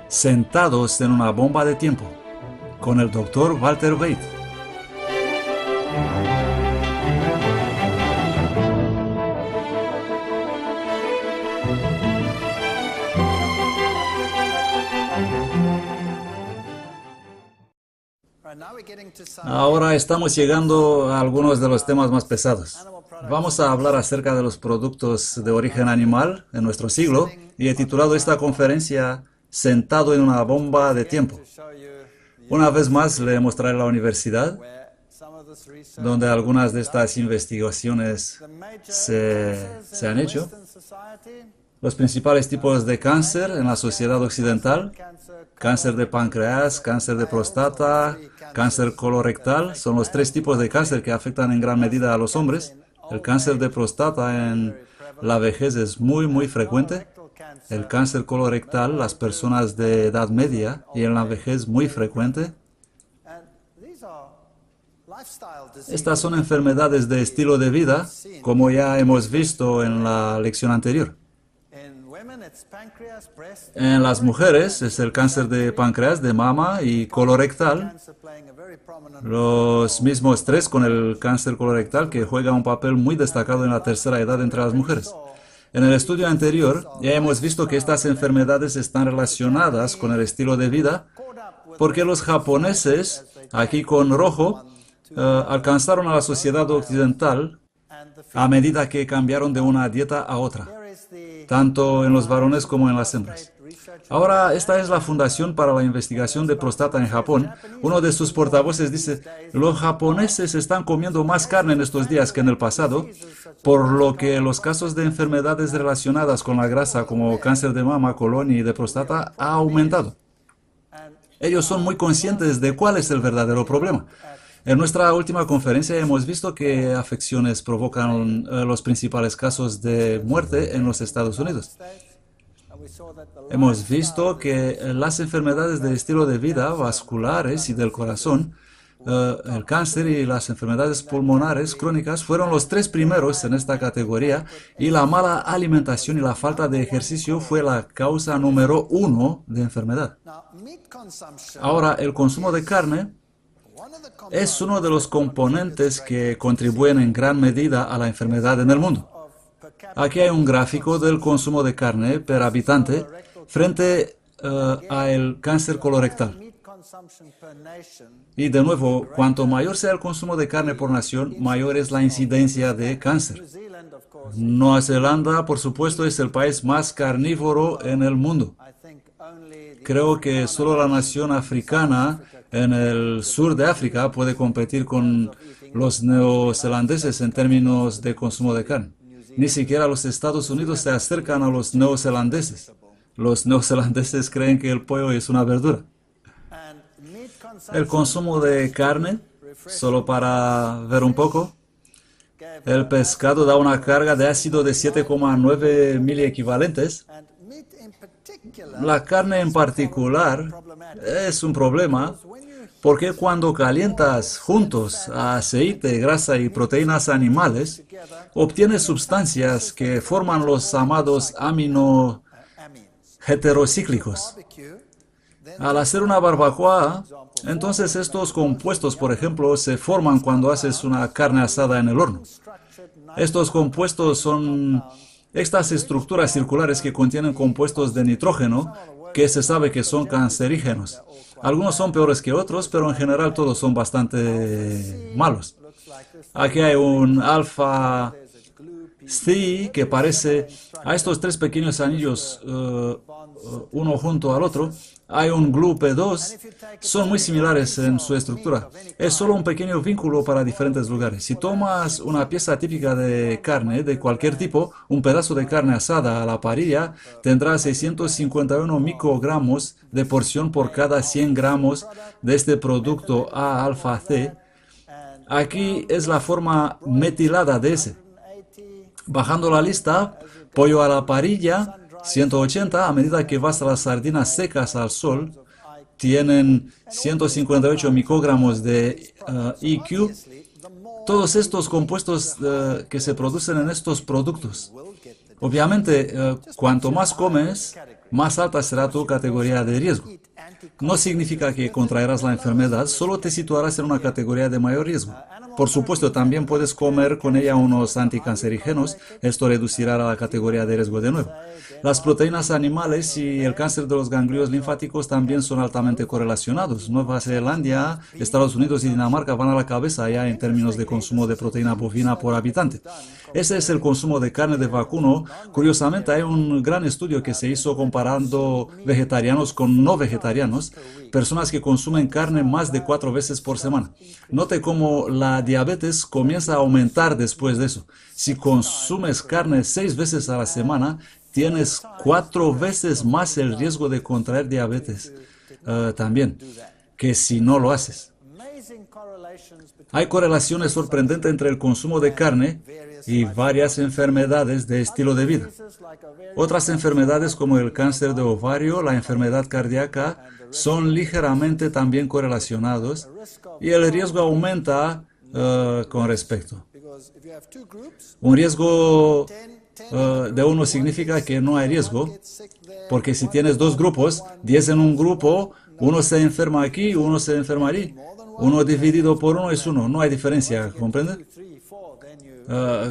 Sentados en una bomba de tiempo, con el Dr. Walter Veith. Ahora estamos llegando a algunos de los temas más pesados. Vamos a hablar acerca de los productos de origen animal en nuestro siglo y he titulado esta conferencia Sentado en una bomba de tiempo. Una vez más le mostraré la universidad donde algunas de estas investigaciones se han hecho. Los principales tipos de cáncer en la sociedad occidental: cáncer de páncreas, cáncer de próstata, cáncer colorectal, son los tres tipos de cáncer que afectan en gran medida a los hombres. El cáncer de próstata en la vejez es muy frecuente. El cáncer colorectal, las personas de edad media y en la vejez muy frecuente. Estas son enfermedades de estilo de vida, como ya hemos visto en la lección anterior. En las mujeres es el cáncer de páncreas, de mama y colorectal. Los mismos tres con el cáncer colorectal, que juega un papel muy destacado en la tercera edad entre las mujeres. En el estudio anterior ya hemos visto que estas enfermedades están relacionadas con el estilo de vida, porque los japoneses, aquí con rojo, alcanzaron a la sociedad occidental a medida que cambiaron de una dieta a otra, tanto en los varones como en las hembras. Ahora, esta es la Fundación para la Investigación de Próstata en Japón. Uno de sus portavoces dice: los japoneses están comiendo más carne en estos días que en el pasado, por lo que los casos de enfermedades relacionadas con la grasa, como cáncer de mama, colon y de próstata, ha aumentado. Ellos son muy conscientes de cuál es el verdadero problema. En nuestra última conferencia hemos visto que afecciones provocan los principales casos de muerte en los Estados Unidos. Hemos visto que las enfermedades de estilo de vida, vasculares y del corazón, el cáncer y las enfermedades pulmonares crónicas fueron los tres primeros en esta categoría, y la mala alimentación y la falta de ejercicio fue la causa número 1 de enfermedad. Ahora, el consumo de carne es uno de los componentes que contribuyen en gran medida a la enfermedad en el mundo. Aquí hay un gráfico del consumo de carne per habitante frente al cáncer colorectal. Y de nuevo, cuanto mayor sea el consumo de carne por nación, mayor es la incidencia de cáncer. Nueva Zelanda, por supuesto, es el país más carnívoro en el mundo. Creo que solo la nación africana en el sur de África puede competir con los neozelandeses en términos de consumo de carne. Ni siquiera los Estados Unidos se acercan a los neozelandeses. Los neozelandeses creen que el pollo es una verdura. El consumo de carne, solo para ver un poco, el pescado da una carga de ácido de 7,9 miliequivalentes. La carne en particular es un problema porque cuando calientas juntos aceite, grasa y proteínas animales, obtienes sustancias que forman los llamados amino heterocíclicos. Al hacer una barbacoa, entonces estos compuestos, por ejemplo, se forman cuando haces una carne asada en el horno. Estos compuestos son estas estructuras circulares que contienen compuestos de nitrógeno que se sabe que son cancerígenos. Algunos son peores que otros, pero en general todos son bastante malos. Aquí hay un alfa C que parece a estos tres pequeños anillos, uno junto al otro. Hay un GLU-P2, son muy similares en su estructura. Es solo un pequeño vínculo para diferentes lugares. Si tomas una pieza típica de carne de cualquier tipo, un pedazo de carne asada a la parrilla, tendrá 651 microgramos de porción por cada 100 gramos de este producto A-alfa-C. Aquí es la forma metilada de ese. Bajando la lista, pollo a la parrilla, 180, a medida que vas a las sardinas secas al sol, tienen 158 microgramos de EQ. Todos estos compuestos que se producen en estos productos. Obviamente, cuanto más comes, más alta será tu categoría de riesgo. No significa que contraerás la enfermedad, solo te situarás en una categoría de mayor riesgo. Por supuesto, también puedes comer con ella unos anticancerígenos, esto reducirá la categoría de riesgo de nuevo. Las proteínas animales y el cáncer de los ganglios linfáticos también son altamente correlacionados. Nueva Zelanda, Estados Unidos y Dinamarca van a la cabeza ya en términos de consumo de proteína bovina por habitante. Ese es el consumo de carne de vacuno. Curiosamente, hay un gran estudio que se hizo comparando vegetarianos con no vegetarianos, personas que consumen carne más de 4 veces por semana. Note cómo la diabetes comienza a aumentar después de eso. Si consumes carne 6 veces a la semana, tienes 4 veces más el riesgo de contraer diabetes también, que si no lo haces. Hay correlaciones sorprendentes entre el consumo de carne y varias enfermedades de estilo de vida. Otras enfermedades como el cáncer de ovario, la enfermedad cardíaca, son ligeramente también correlacionados y el riesgo aumenta con respecto. Un riesgo de uno significa que no hay riesgo, porque si tienes dos grupos, 10 en un grupo, uno se enferma aquí, uno se enferma allí. Uno dividido por uno es uno, no hay diferencia, ¿comprende?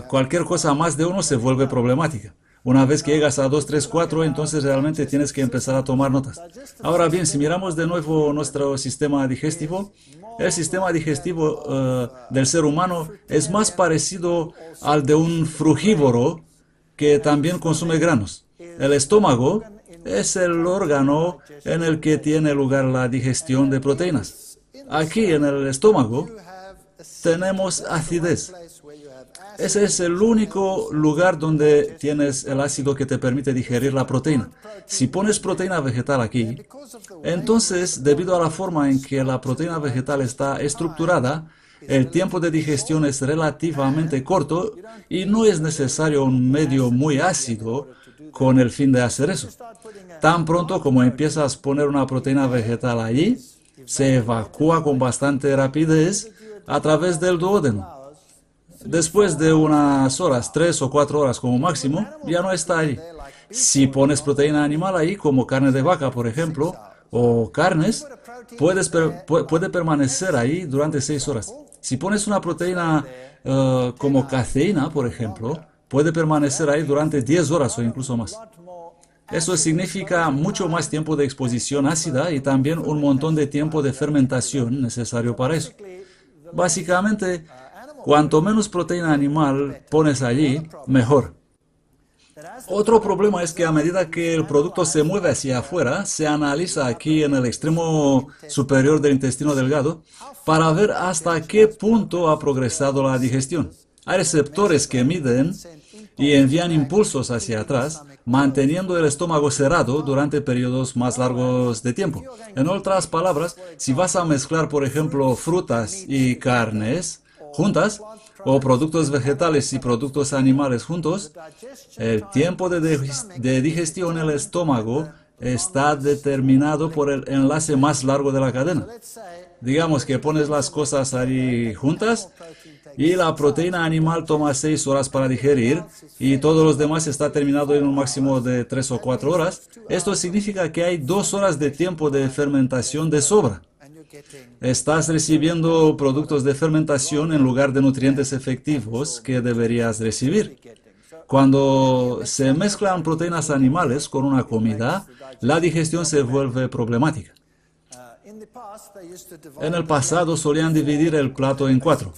Cualquier cosa más de uno se vuelve problemática. Una vez que llegas a 2, 3, 4, entonces realmente tienes que empezar a tomar notas. Ahora bien, si miramos de nuevo nuestro sistema digestivo, el sistema digestivo del ser humano es más parecido al de un frugívoro que también consume granos. El estómago es el órgano en el que tiene lugar la digestión de proteínas. Aquí en el estómago tenemos acidez. Ese es el único lugar donde tienes el ácido que te permite digerir la proteína. Si pones proteína vegetal aquí, entonces, debido a la forma en que la proteína vegetal está estructurada, el tiempo de digestión es relativamente corto y no es necesario un medio muy ácido con el fin de hacer eso. Tan pronto como empiezas a poner una proteína vegetal allí, se evacúa con bastante rapidez a través del duodeno. Después de unas horas, 3 o 4 horas como máximo, ya no está ahí. Si pones proteína animal ahí, como carne de vaca, por ejemplo, o carnes, puede permanecer ahí durante 6 horas. Si pones una proteína como caseína, por ejemplo, puede permanecer ahí durante 10 horas o incluso más. Eso significa mucho más tiempo de exposición ácida y también un montón de tiempo de fermentación necesario para eso. Básicamente, cuanto menos proteína animal pones allí, mejor. Otro problema es que a medida que el producto se mueve hacia afuera, se analiza aquí en el extremo superior del intestino delgado para ver hasta qué punto ha progresado la digestión. Hay receptores que miden y envían impulsos hacia atrás, manteniendo el estómago cerrado durante periodos más largos de tiempo. En otras palabras, si vas a mezclar, por ejemplo, frutas y carnes juntas, o productos vegetales y productos animales juntos, el tiempo de digestión en el estómago está determinado por el enlace más largo de la cadena. Digamos que pones las cosas ahí juntas y la proteína animal toma 6 horas para digerir y todos los demás está terminado en un máximo de 3 o 4 horas. Esto significa que hay 2 horas de tiempo de fermentación de sobra. Estás recibiendo productos de fermentación en lugar de nutrientes efectivos que deberías recibir. Cuando se mezclan proteínas animales con una comida, la digestión se vuelve problemática. En el pasado solían dividir el plato en 4.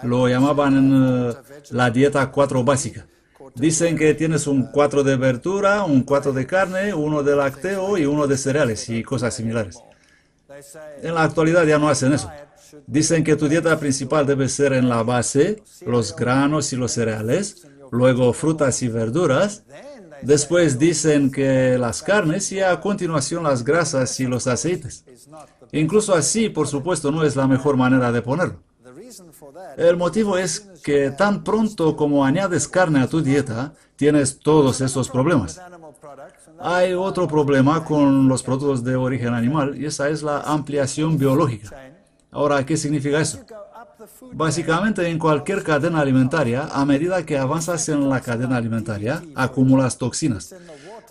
Lo llamaban la dieta 4 básica. Dicen que tienes un 4 de verdura, un 4 de carne, uno de lácteo y uno de cereales y cosas similares. En la actualidad ya no hacen eso. Dicen que tu dieta principal debe ser en la base, los granos y los cereales, luego frutas y verduras, después dicen que las carnes y a continuación las grasas y los aceites. Incluso así, por supuesto, no es la mejor manera de ponerlo. El motivo es que tan pronto como añades carne a tu dieta, tienes todos esos problemas. Hay otro problema con los productos de origen animal y esa es la ampliación biológica. Ahora, ¿qué significa eso? Básicamente, en cualquier cadena alimentaria, a medida que avanzas en la cadena alimentaria, acumulas toxinas.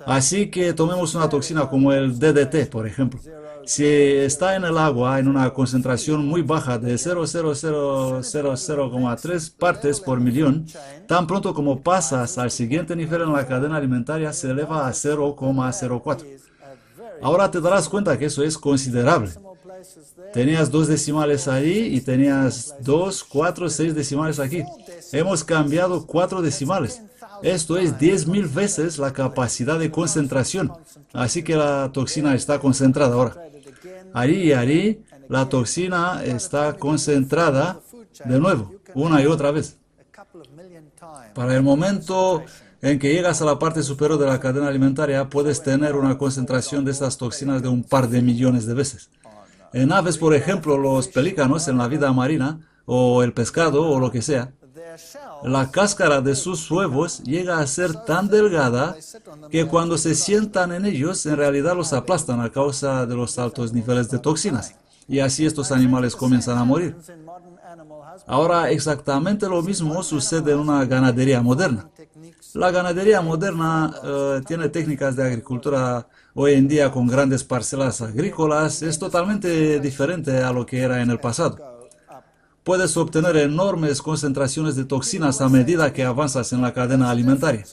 Así que tomemos una toxina como el DDT, por ejemplo. Si está en el agua en una concentración muy baja de 0,000,0,3 partes por millón, tan pronto como pasas al siguiente nivel en la cadena alimentaria se eleva a 0,04. Ahora te darás cuenta que eso es considerable. Tenías 2 decimales ahí y tenías 2, 4, 6 decimales aquí. Hemos cambiado 4 decimales. Esto es 10.000 veces la capacidad de concentración. Así que la toxina está concentrada ahora. Ahí, la toxina está concentrada de nuevo, una y otra vez. Para el momento en que llegas a la parte superior de la cadena alimentaria, puedes tener una concentración de estas toxinas de un par de millones de veces. En aves, por ejemplo, los pelícanos en la vida marina, o el pescado, o lo que sea, la cáscara de sus huevos llega a ser tan delgada que cuando se sientan en ellos, en realidad los aplastan a causa de los altos niveles de toxinas. Y así estos animales comienzan a morir. Ahora, exactamente lo mismo sucede en una ganadería moderna. La ganadería moderna tiene técnicas de agricultura hoy en día con grandes parcelas agrícolas. Es totalmente diferente a lo que era en el pasado. Puedes obtener enormes concentraciones de toxinas a medida que avanzas en la cadena alimentaria.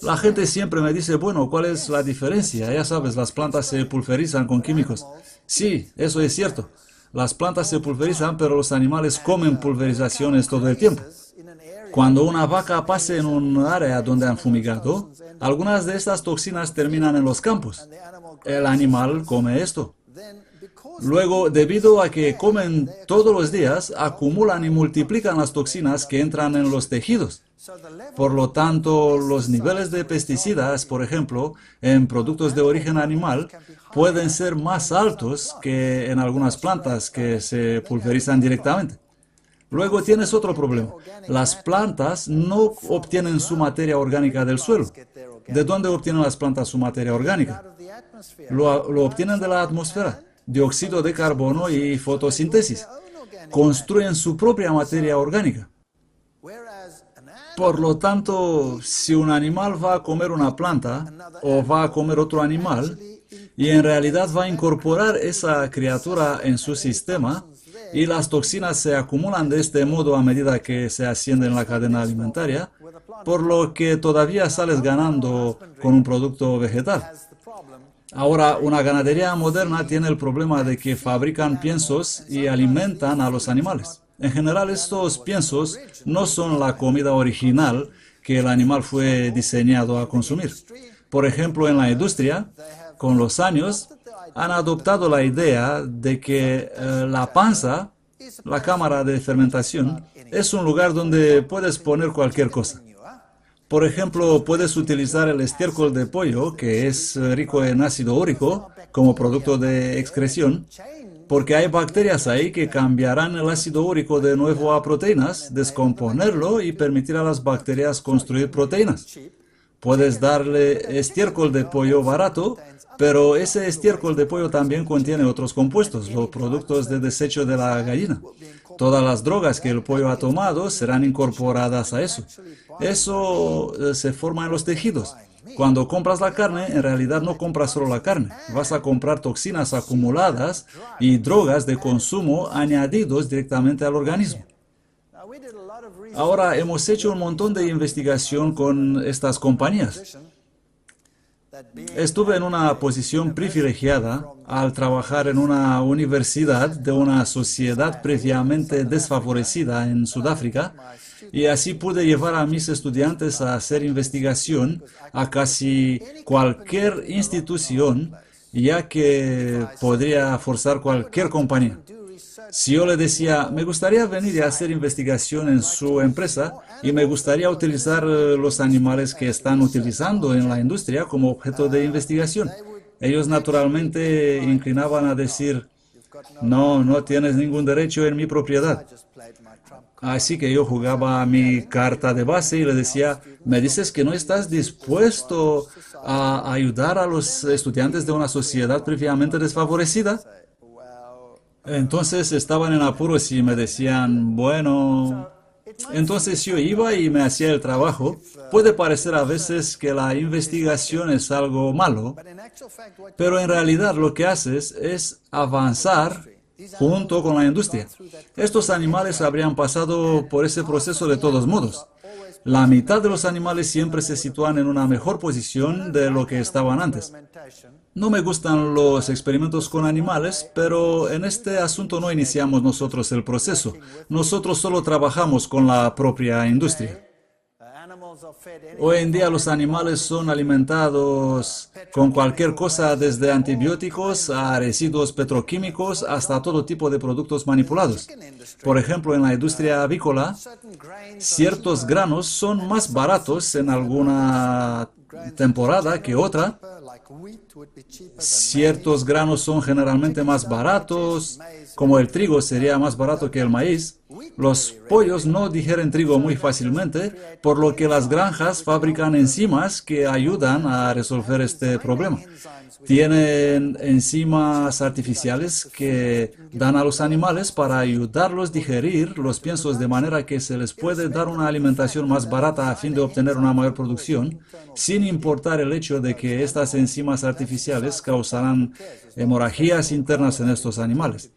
La gente siempre me dice, bueno, ¿cuál es la diferencia? Ya sabes, las plantas se pulverizan con químicos. Sí, eso es cierto. Las plantas se pulverizan, pero los animales comen pulverizaciones todo el tiempo. Cuando una vaca pase en un área donde han fumigado, algunas de estas toxinas terminan en los campos. El animal come esto. Luego, debido a que comen todos los días, acumulan y multiplican las toxinas que entran en los tejidos. Por lo tanto, los niveles de pesticidas, por ejemplo, en productos de origen animal, pueden ser más altos que en algunas plantas que se pulverizan directamente. Luego tienes otro problema. Las plantas no obtienen su materia orgánica del suelo. ¿De dónde obtienen las plantas su materia orgánica? Lo obtienen de la atmósfera, dióxido de carbono y fotosíntesis. Construyen su propia materia orgánica. Por lo tanto, si un animal va a comer una planta o va a comer otro animal y en realidad va a incorporar esa criatura en su sistema y las toxinas se acumulan de este modo a medida que se asciende en la cadena alimentaria, por lo que todavía sales ganando con un producto vegetal. Ahora, una ganadería moderna tiene el problema de que fabrican piensos y alimentan a los animales. En general, estos piensos no son la comida original que el animal fue diseñado a consumir. Por ejemplo, en la industria, con los años, han adoptado la idea de que la panza, la cámara de fermentación, es un lugar donde puedes poner cualquier cosa. Por ejemplo, puedes utilizar el estiércol de pollo, que es rico en ácido úrico, como producto de excreción, porque hay bacterias ahí que cambiarán el ácido úrico de nuevo a proteínas, descomponerlo y permitir a las bacterias construir proteínas. Puedes darle estiércol de pollo barato, pero ese estiércol de pollo también contiene otros compuestos, los productos de desecho de la gallina. Todas las drogas que el pollo ha tomado serán incorporadas a eso. Eso se forma en los tejidos. Cuando compras la carne, en realidad no compras solo la carne. Vas a comprar toxinas acumuladas y drogas de consumo añadidos directamente al organismo. Ahora, hemos hecho un montón de investigación con estas compañías. Estuve en una posición privilegiada al trabajar en una universidad de una sociedad previamente desfavorecida en Sudáfrica y así pude llevar a mis estudiantes a hacer investigación a casi cualquier institución, ya que podría forzar cualquier compañía. Si yo le decía, me gustaría venir y hacer investigación en su empresa y me gustaría utilizar los animales que están utilizando en la industria como objeto de investigación, ellos naturalmente inclinaban a decir, no, no tienes ningún derecho en mi propiedad. Así que yo jugaba mi carta de base y le decía, ¿me dices que no estás dispuesto a ayudar a los estudiantes de una sociedad previamente desfavorecida? Entonces estaban en apuros y me decían, bueno, Entonces yo iba y me hacía el trabajo. Puede parecer a veces que la investigación es algo malo, pero en realidad lo que haces es avanzar junto con la industria. Estos animales habrían pasado por ese proceso de todos modos. La mitad de los animales siempre se sitúan en una mejor posición de lo que estaban antes. No me gustan los experimentos con animales, pero en este asunto no iniciamos nosotros el proceso. Nosotros solo trabajamos con la propia industria. Hoy en día los animales son alimentados con cualquier cosa, desde antibióticos a residuos petroquímicos hasta todo tipo de productos manipulados. Por ejemplo, en la industria avícola, ciertos granos son más baratos en alguna temporada que otra. Ciertos granos son generalmente más baratos, como el trigo sería más barato que el maíz. Los pollos no digieren trigo muy fácilmente, por lo que las granjas fabrican enzimas que ayudan a resolver este problema. Tienen enzimas artificiales que dan a los animales para ayudarlos a digerir los piensos de manera que se les puede dar una alimentación más barata a fin de obtener una mayor producción, sin importar el hecho de que estas enzimas artificiales causarán hemorragias internas en estos animales.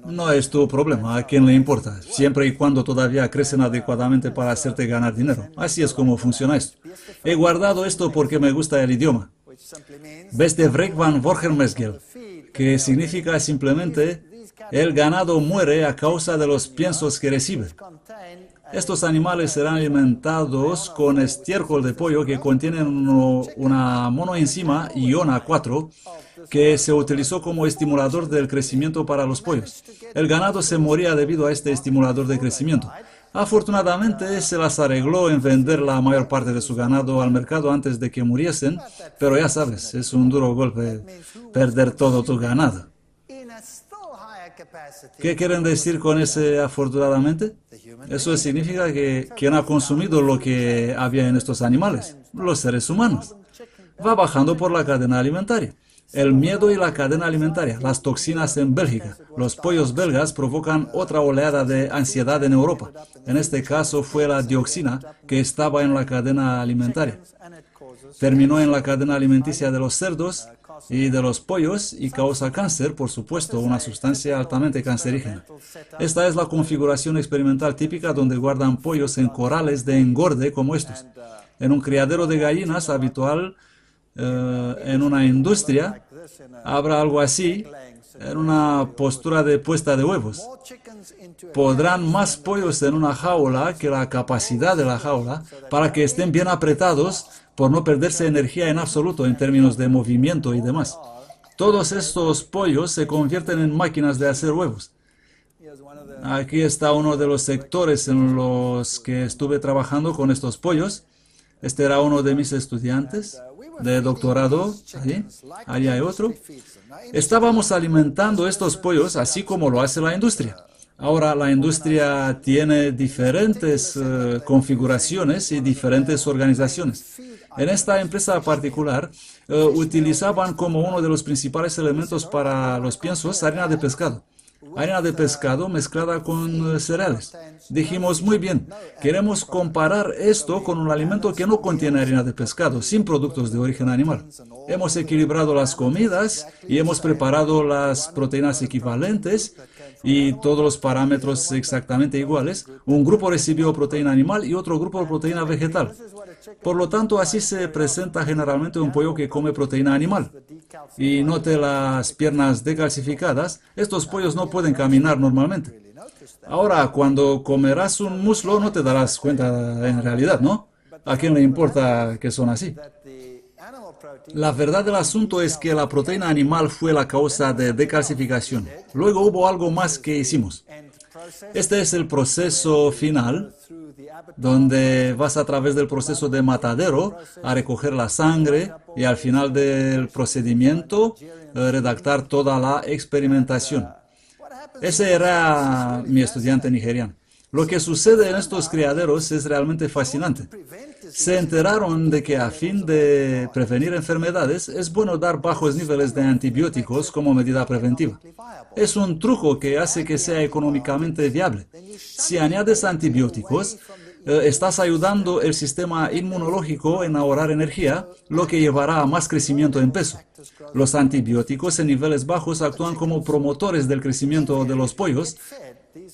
No es tu problema, ¿a quién le importa? Siempre y cuando todavía crecen adecuadamente para hacerte ganar dinero. Así es como funciona esto. He guardado esto porque me gusta el idioma. Bestevrek van Worgenmesgel, que significa simplemente el ganado muere a causa de los piensos que recibe. Estos animales serán alimentados con estiércol de pollo que contienen una monoenzima iona 4 que se utilizó como estimulador del crecimiento para los pollos. El ganado se moría debido a este estimulador de crecimiento. Afortunadamente, se las arregló en vender la mayor parte de su ganado al mercado antes de que muriesen, pero ya sabes, es un duro golpe perder todo tu ganado. ¿Qué quieren decir con ese afortunadamente? Eso significa que quien ha consumido lo que había en estos animales, los seres humanos, va bajando por la cadena alimentaria. El miedo y la cadena alimentaria, las toxinas en Bélgica. Los pollos belgas provocan otra oleada de ansiedad en Europa. En este caso fue la dioxina que estaba en la cadena alimentaria. Terminó en la cadena alimenticia de los cerdos y de los pollos y causa cáncer, por supuesto, una sustancia altamente cancerígena. Esta es la configuración experimental típica donde guardan pollos en corrales de engorde como estos. En un criadero de gallinas habitual, en una industria, habrá algo así, en una postura de puesta de huevos. Podrán más pollos en una jaula que la capacidad de la jaula para que estén bien apretados por no perderse energía en absoluto en términos de movimiento y demás. Todos estos pollos se convierten en máquinas de hacer huevos. Aquí está uno de los sectores en los que estuve trabajando con estos pollos. Este era uno de mis estudiantes de doctorado. Allí hay otro. Estábamos alimentando estos pollos así como lo hace la industria. Ahora la industria tiene diferentes configuraciones y diferentes organizaciones. En esta empresa particular utilizaban como uno de los principales elementos para los piensos harina de pescado. Harina de pescado mezclada con cereales. Dijimos, muy bien, queremos comparar esto con un alimento que no contiene harina de pescado, sin productos de origen animal. Hemos equilibrado las comidas y hemos preparado las proteínas equivalentes y todos los parámetros exactamente iguales. Un grupo recibió proteína animal y otro grupo proteína vegetal. Por lo tanto, así se presenta generalmente un pollo que come proteína animal. Y note las piernas decalcificadas, estos pollos no pueden caminar normalmente. Ahora, cuando comerás un muslo no te darás cuenta en realidad, ¿no? ¿A quién le importa que son así? La verdad del asunto es que la proteína animal fue la causa de decalcificación. Luego hubo algo más que hicimos. Este es el proceso final, donde vas a través del proceso de matadero a recoger la sangre y al final del procedimiento redactar toda la experimentación. Ese era mi estudiante nigeriano. Lo que sucede en estos criaderos es realmente fascinante. Se enteraron de que a fin de prevenir enfermedades es bueno dar bajos niveles de antibióticos como medida preventiva. Es un truco que hace que sea económicamente viable. Si añades antibióticos, estás ayudando el sistema inmunológico en ahorrar energía, lo que llevará a más crecimiento en peso. Los antibióticos en niveles bajos actúan como promotores del crecimiento de los pollos,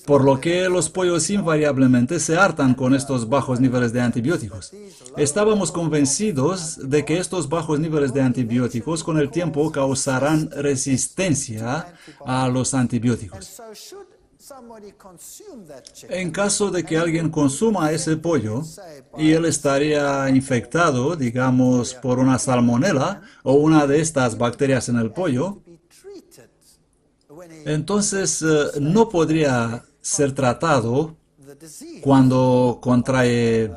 por lo que los pollos invariablemente se hartan con estos bajos niveles de antibióticos. Estábamos convencidos de que estos bajos niveles de antibióticos con el tiempo causarán resistencia a los antibióticos. En caso de que alguien consuma ese pollo y él estaría infectado, digamos, por una salmonela o una de estas bacterias en el pollo, entonces no podría ser tratado cuando contrae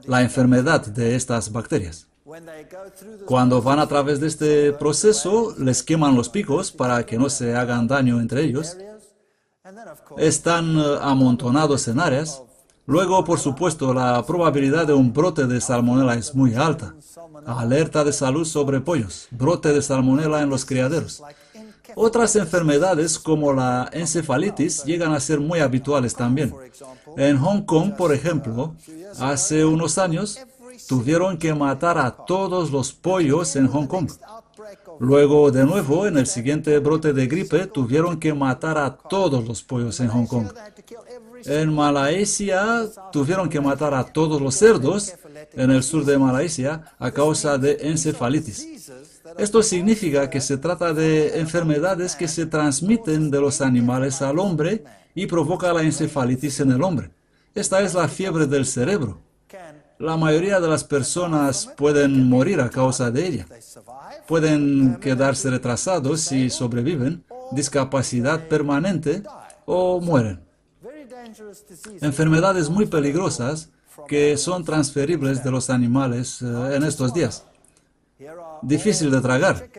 la enfermedad de estas bacterias. Cuando van a través de este proceso, les queman los picos para que no se hagan daño entre ellos. Están amontonados en áreas. Luego, por supuesto, la probabilidad de un brote de salmonela es muy alta. Alerta de salud sobre pollos. Brote de salmonela en los criaderos. Otras enfermedades como la encefalitis llegan a ser muy habituales también. En Hong Kong, por ejemplo, hace unos años tuvieron que matar a todos los pollos en Hong Kong. Luego, de nuevo, en el siguiente brote de gripe, tuvieron que matar a todos los pollos en Hong Kong. En Malasia, tuvieron que matar a todos los cerdos en el sur de Malasia a causa de encefalitis. Esto significa que se trata de enfermedades que se transmiten de los animales al hombre y provoca la encefalitis en el hombre. Esta es la fiebre del cerebro. La mayoría de las personas pueden morir a causa de ella. Pueden quedarse retrasados si sobreviven, discapacidad permanente o mueren. Enfermedades muy peligrosas que son transferibles de los animales en estos días. Difícil de tragar.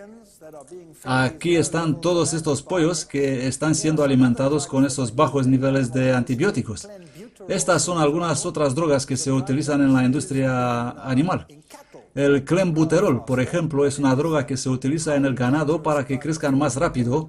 Aquí están todos estos pollos que están siendo alimentados con esos bajos niveles de antibióticos. Estas son algunas otras drogas que se utilizan en la industria animal. El clenbuterol, por ejemplo, es una droga que se utiliza en el ganado para que crezcan más rápido,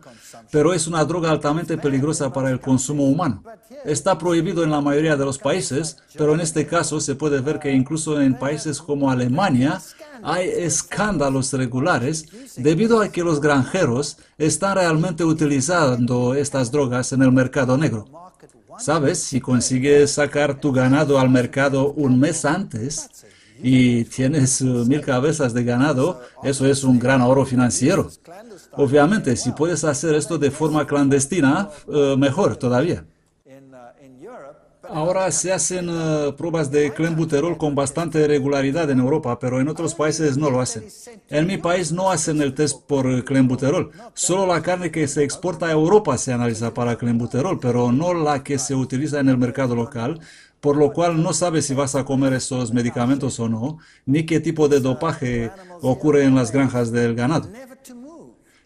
pero es una droga altamente peligrosa para el consumo humano. Está prohibido en la mayoría de los países, pero en este caso se puede ver que incluso en países como Alemania hay escándalos regulares debido a que los granjeros están realmente utilizando estas drogas en el mercado negro. ¿Sabes? Si consigues sacar tu ganado al mercado un mes antes y tienes 1000 cabezas de ganado, eso es un gran ahorro financiero. Obviamente, si puedes hacer esto de forma clandestina, mejor todavía. Ahora se hacen pruebas de clenbuterol con bastante regularidad en Europa, pero en otros países no lo hacen. En mi país no hacen el test por clenbuterol. Solo la carne que se exporta a Europa se analiza para clenbuterol, pero no la que se utiliza en el mercado local, por lo cual no sabes si vas a comer esos medicamentos o no, ni qué tipo de dopaje ocurre en las granjas del ganado.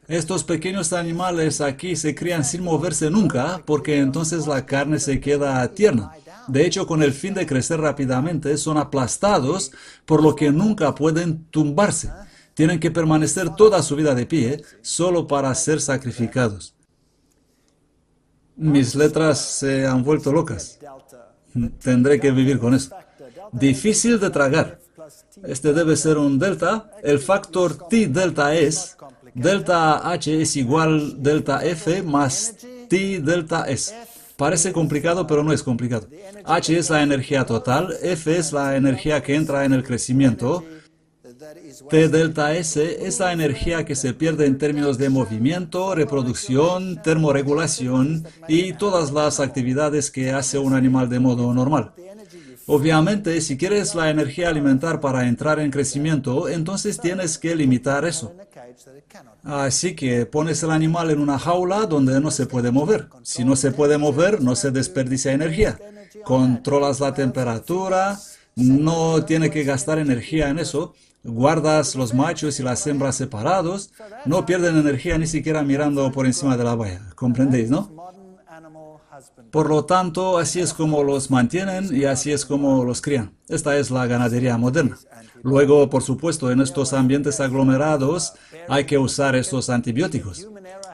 Estos pequeños animales aquí se crían sin moverse nunca, porque entonces la carne se queda tierna. De hecho, con el fin de crecer rápidamente, son aplastados, por lo que nunca pueden tumbarse. Tienen que permanecer toda su vida de pie, solo para ser sacrificados. Mis letras se han vuelto locas. Tendré que vivir con eso. Difícil de tragar. Este debe ser un delta. El factor T delta es... Delta H es igual delta F más T delta S. Parece complicado, pero no es complicado. H es la energía total, F es la energía que entra en el crecimiento, T delta S es la energía que se pierde en términos de movimiento, reproducción, termorregulación y todas las actividades que hace un animal de modo normal. Obviamente, si quieres la energía alimentar para entrar en crecimiento, entonces tienes que limitar eso. Así que pones el animal en una jaula donde no se puede mover. Si no se puede mover, no se desperdicia energía. Controlas la temperatura, no tiene que gastar energía en eso. Guardas los machos y las hembras separados, no pierden energía ni siquiera mirando por encima de la valla. ¿Comprendéis, no? Por lo tanto, así es como los mantienen y así es como los crían. Esta es la ganadería moderna. Luego, por supuesto, en estos ambientes aglomerados hay que usar estos antibióticos.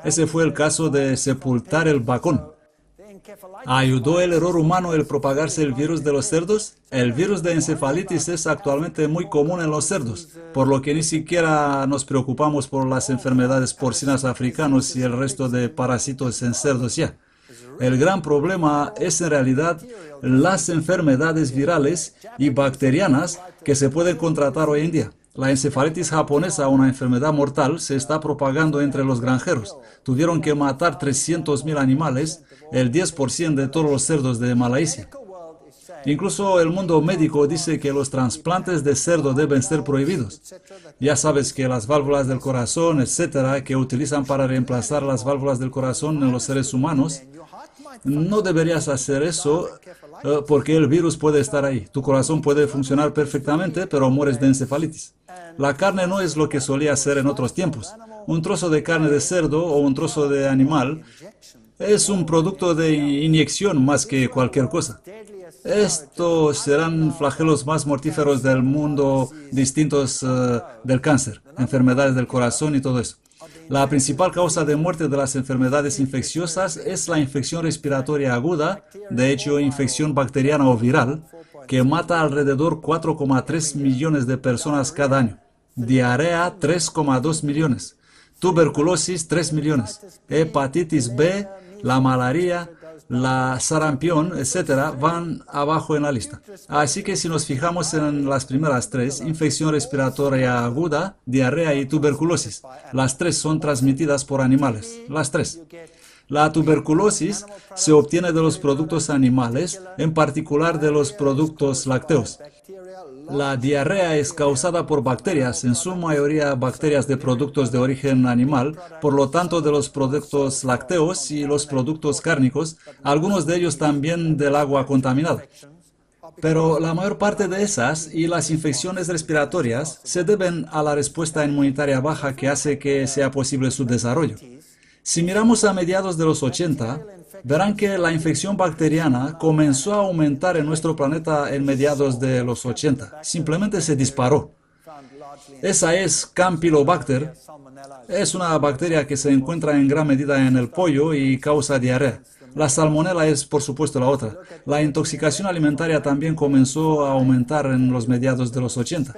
Ese fue el caso de sepultar el vacún. ¿Ayudó el error humano el propagarse el virus de los cerdos? El virus de encefalitis es actualmente muy común en los cerdos, por lo que ni siquiera nos preocupamos por las enfermedades porcinas africanas y el resto de parásitos en cerdos ya. El gran problema es en realidad las enfermedades virales y bacterianas que se pueden contratar hoy en día. La encefalitis japonesa, una enfermedad mortal, se está propagando entre los granjeros. Tuvieron que matar 300.000 animales, el 10% de todos los cerdos de Malasia. Incluso el mundo médico dice que los trasplantes de cerdo deben ser prohibidos. Ya sabes que las válvulas del corazón, etcétera, que utilizan para reemplazar las válvulas del corazón en los seres humanos, no deberías hacer eso porque el virus puede estar ahí. Tu corazón puede funcionar perfectamente, pero mueres de encefalitis. La carne no es lo que solía ser en otros tiempos. Un trozo de carne de cerdo o un trozo de animal es un producto de inyección más que cualquier cosa. Estos serán flagelos más mortíferos del mundo, distintos del cáncer, enfermedades del corazón y todo eso. La principal causa de muerte de las enfermedades infecciosas es la infección respiratoria aguda, de hecho infección bacteriana o viral, que mata alrededor 4,3 millones de personas cada año. Diarrea 3,2 millones. Tuberculosis 3 millones. Hepatitis B, la malaria, la sarampión, etcétera, van abajo en la lista. Así que si nos fijamos en las primeras tres, infección respiratoria aguda, diarrea y tuberculosis, las tres son transmitidas por animales, las tres. La tuberculosis se obtiene de los productos animales, en particular de los productos lácteos. La diarrea es causada por bacterias, en su mayoría bacterias de productos de origen animal, por lo tanto de los productos lácteos y los productos cárnicos, algunos de ellos también del agua contaminada. Pero la mayor parte de esas y las infecciones respiratorias se deben a la respuesta inmunitaria baja que hace que sea posible su desarrollo. Si miramos a mediados de los 80, verán que la infección bacteriana comenzó a aumentar en nuestro planeta en mediados de los 80. Simplemente se disparó. Esa es Campylobacter. Es una bacteria que se encuentra en gran medida en el pollo y causa diarrea. La salmonela es, por supuesto, la otra. La intoxicación alimentaria también comenzó a aumentar en los mediados de los 80.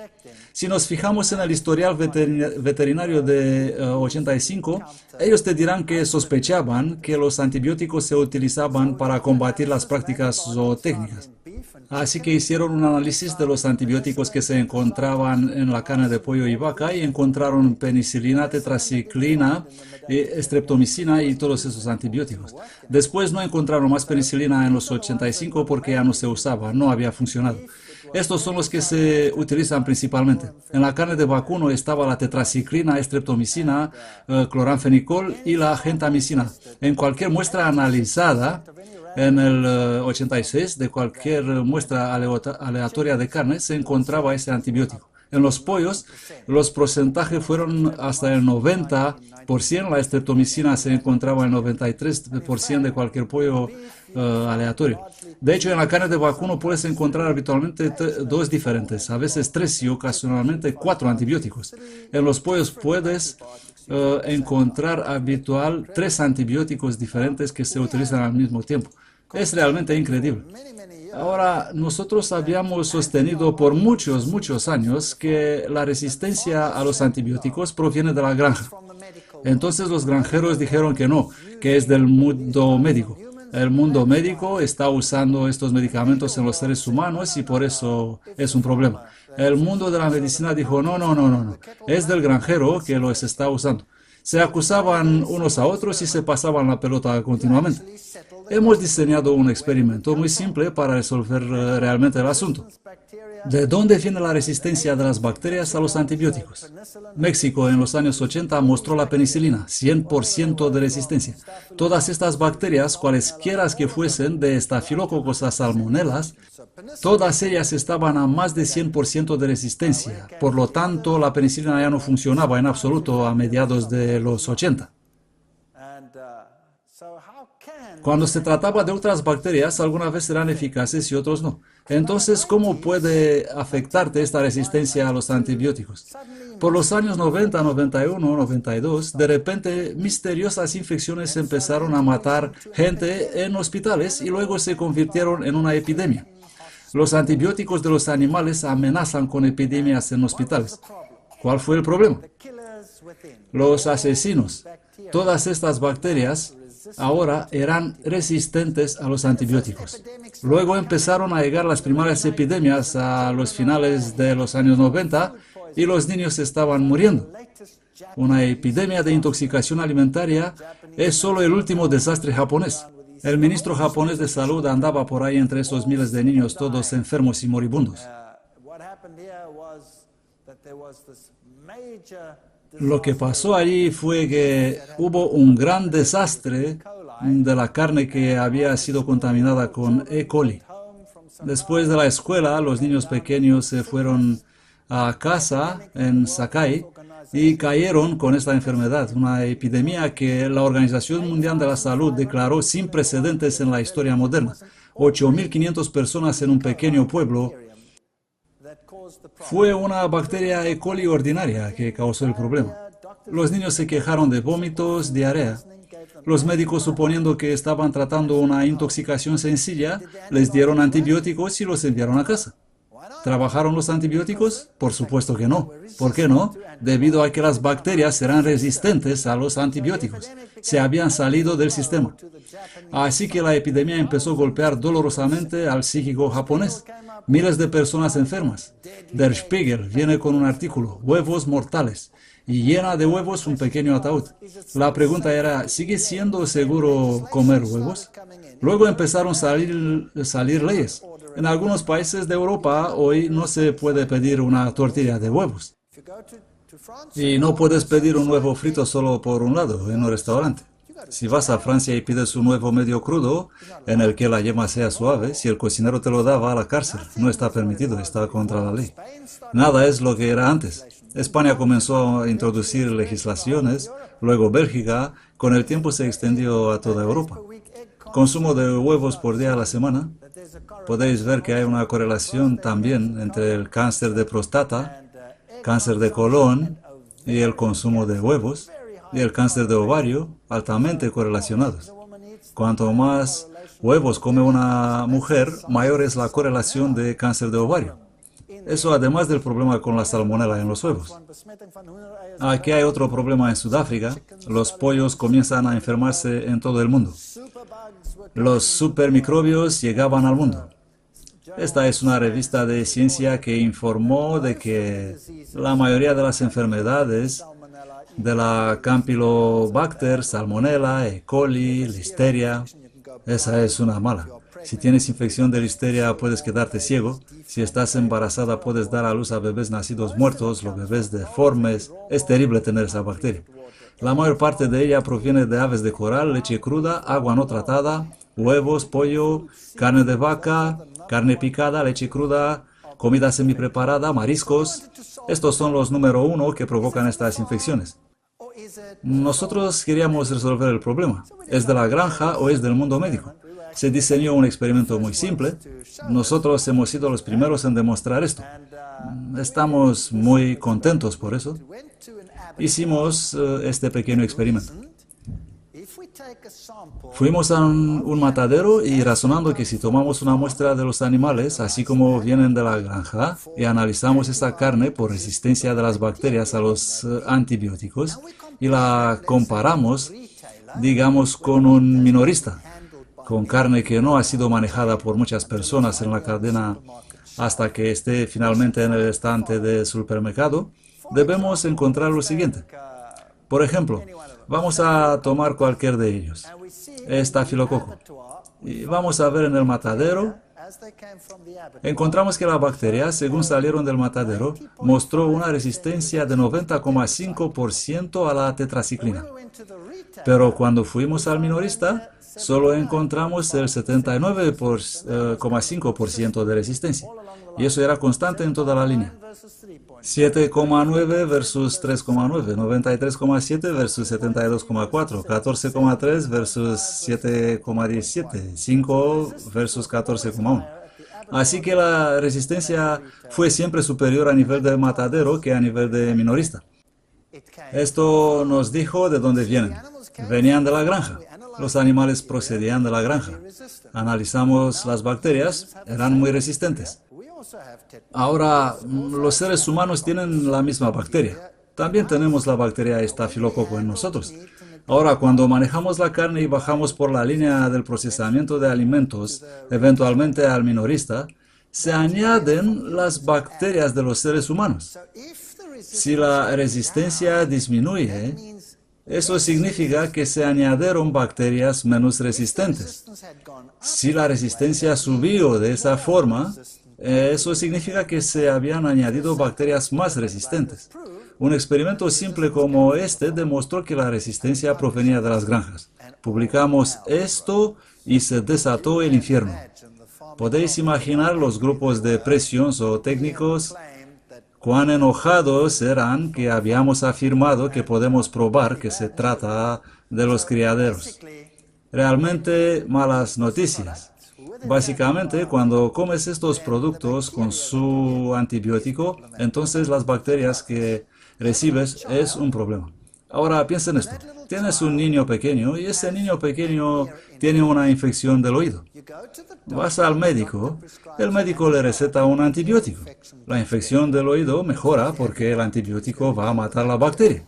Si nos fijamos en el historial veterinario de 85, ellos te dirán que sospechaban que los antibióticos se utilizaban para combatir las prácticas zootécnicas. Así que hicieron un análisis de los antibióticos que se encontraban en la carne de pollo y vaca y encontraron penicilina, tetraciclina, streptomicina y todos esos antibióticos. Después no encontraron más penicilina en los 85 porque ya no se usaba, no había funcionado. Estos son los que se utilizan principalmente. En la carne de vacuno estaba la tetraciclina, streptomicina, cloranfenicol y la gentamicina. En cualquier muestra analizada, en el 86, de cualquier muestra aleatoria de carne, se encontraba ese antibiótico. En los pollos, los porcentajes fueron hasta el 90%, la streptomicina se encontraba en el 93% de cualquier pollo aleatorio. De hecho, en la carne de vacuno puedes encontrar habitualmente dos diferentes, a veces 3 y ocasionalmente 4 antibióticos. En los pollos puedes encontrar habitual 3 antibióticos diferentes que se utilizan al mismo tiempo. Es realmente increíble. Ahora, nosotros habíamos sostenido por muchos años que la resistencia a los antibióticos proviene de la granja. Entonces los granjeros dijeron que no, que es del mundo médico. El mundo médico está usando estos medicamentos en los seres humanos y por eso es un problema. El mundo de la medicina dijo, no, es del granjero que los está usando. Se acusaban unos a otros y se pasaban la pelota continuamente. Hemos diseñado un experimento muy simple para resolver realmente el asunto. ¿De dónde viene la resistencia de las bacterias a los antibióticos? México en los años 80 mostró la penicilina, 100% de resistencia. Todas estas bacterias, cualesquiera que fuesen, de Staphylococcus a salmonelas, todas ellas estaban a más de 100% de resistencia. Por lo tanto, la penicilina ya no funcionaba en absoluto a mediados de los 80. Cuando se trataba de otras bacterias, algunas veces eran eficaces y otros no. Entonces, ¿cómo puede afectarte esta resistencia a los antibióticos? Por los años 90, 91, 92, de repente misteriosas infecciones empezaron a matar gente en hospitales y luego se convirtieron en una epidemia. Los antibióticos de los animales amenazan con epidemias en hospitales. ¿Cuál fue el problema? Los asesinos. Todas estas bacterias ahora eran resistentes a los antibióticos. Luego empezaron a llegar las primeras epidemias a los finales de los años 90 y los niños estaban muriendo. Una epidemia de intoxicación alimentaria es solo el último desastre japonés. El ministro japonés de salud andaba por ahí entre esos miles de niños, todos enfermos y moribundos. Lo que pasó allí fue que hubo un gran desastre de la carne que había sido contaminada con E. coli. Después de la escuela, los niños pequeños se fueron a casa en Sakai y cayeron con esta enfermedad, una epidemia que la Organización Mundial de la Salud declaró sin precedentes en la historia moderna. 8.500 personas en un pequeño pueblo. Fue una bacteria E. coli ordinaria que causó el problema. Los niños se quejaron de vómitos, diarrea. Los médicos, suponiendo que estaban tratando una intoxicación sencilla, les dieron antibióticos y los enviaron a casa. ¿Trabajaron los antibióticos? Por supuesto que no. ¿Por qué no? Debido a que las bacterias eran resistentes a los antibióticos. Se habían salido del sistema. Así que la epidemia empezó a golpear dolorosamente al psíquico japonés. Miles de personas enfermas. Der Spiegel viene con un artículo, huevos mortales, y llena de huevos un pequeño ataúd. La pregunta era, ¿sigue siendo seguro comer huevos? Luego empezaron a salir leyes. En algunos países de Europa hoy no se puede pedir una tortilla de huevos. Y no puedes pedir un huevo frito solo por un lado en un restaurante. Si vas a Francia y pides un huevo medio crudo, en el que la yema sea suave, si el cocinero te lo da, va a la cárcel. No está permitido, está contra la ley. Nada es lo que era antes. España comenzó a introducir legislaciones, luego Bélgica, con el tiempo se extendió a toda Europa. Consumo de huevos por día a la semana. Podéis ver que hay una correlación también entre el cáncer de próstata, cáncer de colon y el consumo de huevos, y el cáncer de ovario, altamente correlacionados. Cuanto más huevos come una mujer, mayor es la correlación de cáncer de ovario. Eso además del problema con la salmonela en los huevos. Aquí hay otro problema en Sudáfrica. Los pollos comienzan a enfermarse en todo el mundo. Los supermicrobios llegaban al mundo. Esta es una revista de ciencia que informó de que la mayoría de las enfermedades de la Campylobacter, Salmonella, E. coli, Listeria, esa es una mala. Si tienes infección de Listeria puedes quedarte ciego. Si estás embarazada puedes dar a luz a bebés nacidos muertos, los bebés deformes. Es terrible tener esa bacteria. La mayor parte de ella proviene de aves de coral, leche cruda, agua no tratada, huevos, pollo, carne de vaca, carne picada, leche cruda, comida semipreparada, mariscos. Estos son los número 1 que provocan estas infecciones. Nosotros queríamos resolver el problema. ¿Es de la granja o es del mundo médico? Se diseñó un experimento muy simple. Nosotros hemos sido los primeros en demostrar esto. Estamos muy contentos por eso. Hicimos este pequeño experimento. Fuimos a un matadero y razonando que si tomamos una muestra de los animales, así como vienen de la granja, y analizamos esa carne por resistencia de las bacterias a los antibióticos, y la comparamos, digamos, con un minorista, con carne que no ha sido manejada por muchas personas en la cadena hasta que esté finalmente en el estante del supermercado, debemos encontrar lo siguiente. Por ejemplo, vamos a tomar cualquier de ellos, estafilococo, y vamos a ver en el matadero. Encontramos que la bacteria, según salieron del matadero, mostró una resistencia de 90,5% a la tetraciclina. Pero cuando fuimos al minorista, solo encontramos el 79,5% de resistencia. y eso era constante en toda la línea. 7,9 versus 3,9, 93,7 versus 72,4, 14,3 versus 7,17, 5 versus 14,1. Así que la resistencia fue siempre superior a nivel de matadero que a nivel de minorista. Esto nos dijo de dónde vienen. Venían de la granja. Los animales procedían de la granja. Analizamos las bacterias, eran muy resistentes. Ahora, los seres humanos tienen la misma bacteria. También tenemos la bacteria estafilococo en nosotros. Ahora, cuando manejamos la carne y bajamos por la línea del procesamiento de alimentos, eventualmente al minorista, se añaden las bacterias de los seres humanos. Si la resistencia disminuye, eso significa que se añadieron bacterias menos resistentes. Si la resistencia subió de esa forma, eso significa que se habían añadido bacterias más resistentes. Un experimento simple como este demostró que la resistencia provenía de las granjas. Publicamos esto y se desató el infierno. ¿Podéis imaginar los grupos de presión o técnicos? Cuán enojados eran que habíamos afirmado que podemos probar que se trata de los criaderos. Realmente malas noticias. Básicamente, cuando comes estos productos con su antibiótico, entonces las bacterias que recibes es un problema. Ahora piensa en esto. Tienes un niño pequeño y ese niño pequeño tiene una infección del oído. Vas al médico, el médico le receta un antibiótico. La infección del oído mejora porque el antibiótico va a matar la bacteria.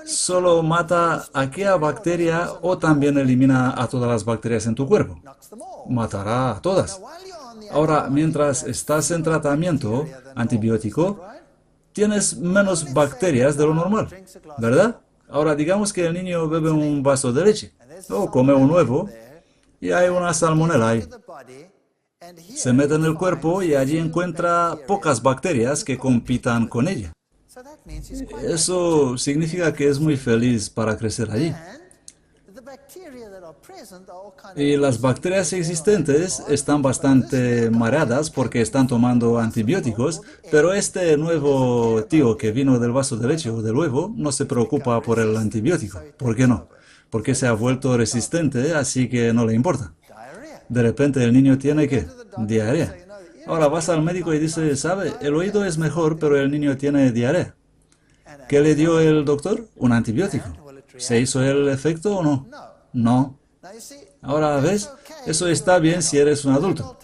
¿Solo mata a aquella bacteria o también elimina a todas las bacterias en tu cuerpo? Matará a todas. Ahora, mientras estás en tratamiento antibiótico, tienes menos bacterias de lo normal, ¿verdad? Ahora, digamos que el niño bebe un vaso de leche o come un huevo y hay una salmonela ahí. Se mete en el cuerpo y allí encuentra pocas bacterias que compitan con ella. Eso significa que es muy feliz para crecer allí. Y las bacterias existentes están bastante mareadas porque están tomando antibióticos, pero este nuevo tío que vino del vaso de leche o del huevo no se preocupa por el antibiótico. ¿Por qué no? Porque se ha vuelto resistente, así que no le importa. De repente el niño tiene, ¿qué? Diarrea. Ahora vas al médico y dice, ¿sabe? El oído es mejor, pero el niño tiene diarrea. ¿Qué le dio el doctor? Un antibiótico. ¿Se hizo el efecto o no? No. Ahora, ¿ves? Eso está bien si eres un adulto.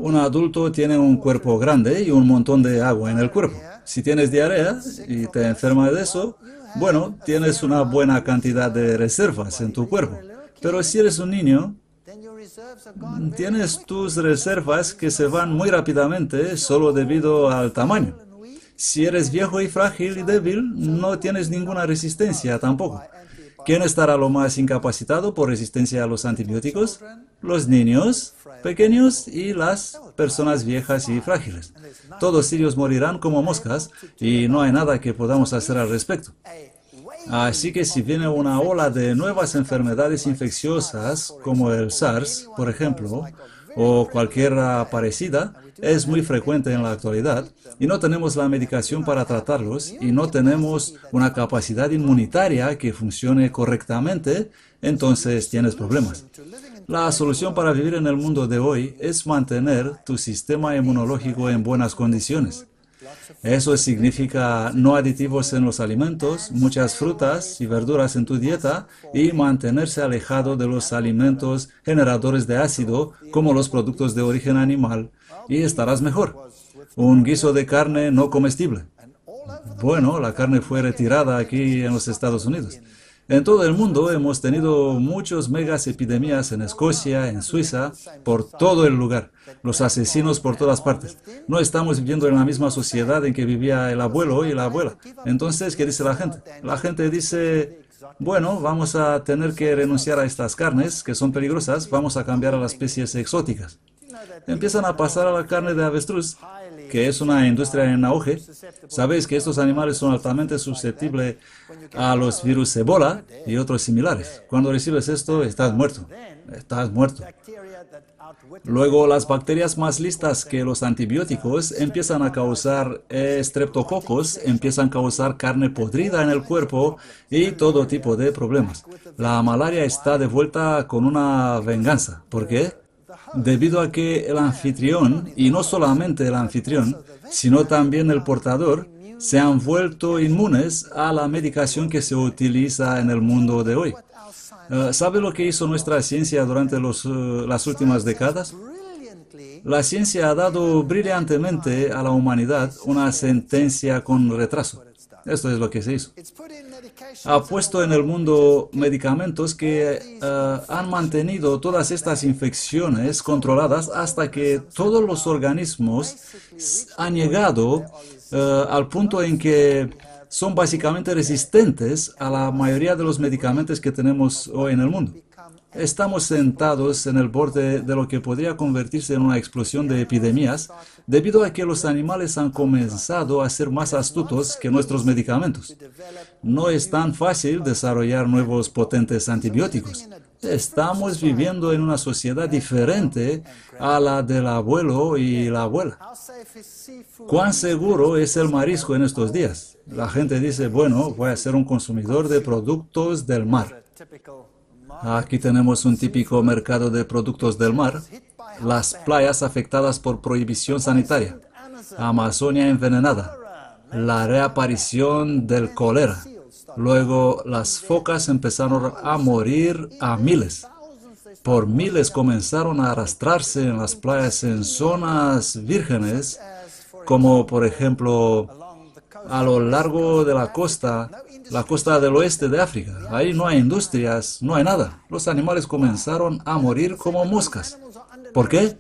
Un adulto tiene un cuerpo grande y un montón de agua en el cuerpo. Si tienes diarrea y te enfermas de eso, bueno, tienes una buena cantidad de reservas en tu cuerpo. Pero si eres un niño, tienes tus reservas que se van muy rápidamente solo debido al tamaño. Si eres viejo y frágil y débil, no tienes ninguna resistencia tampoco. ¿Quién estará lo más incapacitado por resistencia a los antibióticos? Los niños pequeños y las personas viejas y frágiles. Todos ellos morirán como moscas y no hay nada que podamos hacer al respecto. Así que si viene una ola de nuevas enfermedades infecciosas, como el SARS, por ejemplo, o cualquier parecida, es muy frecuente en la actualidad, y no tenemos la medicación para tratarlos, y no tenemos una capacidad inmunitaria que funcione correctamente, entonces tienes problemas. La solución para vivir en el mundo de hoy es mantener tu sistema inmunológico en buenas condiciones. Eso significa no aditivos en los alimentos, muchas frutas y verduras en tu dieta y mantenerse alejado de los alimentos generadores de ácido como los productos de origen animal y estarás mejor. Un guiso de carne no comestible. Bueno, la carne fue retirada aquí en los Estados Unidos. En todo el mundo hemos tenido muchas megas epidemias en Escocia, en Suiza, por todo el lugar. Los asesinos por todas partes. No estamos viviendo en la misma sociedad en que vivía el abuelo y la abuela. Entonces, ¿qué dice la gente? La gente dice, bueno, vamos a tener que renunciar a estas carnes que son peligrosas, vamos a cambiar a las especies exóticas. Empiezan a pasar a la carne de avestruz, que es una industria en auge. Sabéis que estos animales son altamente susceptibles a los virus Ebola y otros similares. Cuando recibes esto, estás muerto. Estás muerto. Luego, las bacterias más listas que los antibióticos empiezan a causar estreptococos, empiezan a causar carne podrida en el cuerpo y todo tipo de problemas. La malaria está de vuelta con una venganza. ¿Por qué? Debido a que el anfitrión, y no solamente el anfitrión, sino también el portador, se han vuelto inmunes a la medicación que se utiliza en el mundo de hoy. ¿Sabe lo que hizo nuestra ciencia durante las últimas décadas? La ciencia ha dado brillantemente a la humanidad una sentencia con retraso. Esto es lo que se hizo. Ha puesto en el mundo medicamentos que han mantenido todas estas infecciones controladas hasta que todos los organismos han llegado al punto en que son básicamente resistentes a la mayoría de los medicamentos que tenemos hoy en el mundo. Estamos sentados en el borde de lo que podría convertirse en una explosión de epidemias debido a que los animales han comenzado a ser más astutos que nuestros medicamentos. No es tan fácil desarrollar nuevos potentes antibióticos. Estamos viviendo en una sociedad diferente a la del abuelo y la abuela. ¿Cuán seguro es el marisco en estos días? La gente dice, bueno, voy a ser un consumidor de productos del mar. Aquí tenemos un típico mercado de productos del mar. Las playas afectadas por prohibición sanitaria. Amazonia envenenada. La reaparición del cólera. Luego las focas empezaron a morir a miles. Por miles comenzaron a arrastrarse en las playas en zonas vírgenes, como por ejemplo a lo largo de la costa del oeste de África. Ahí no hay industrias, no hay nada. Los animales comenzaron a morir como moscas. ¿Por qué?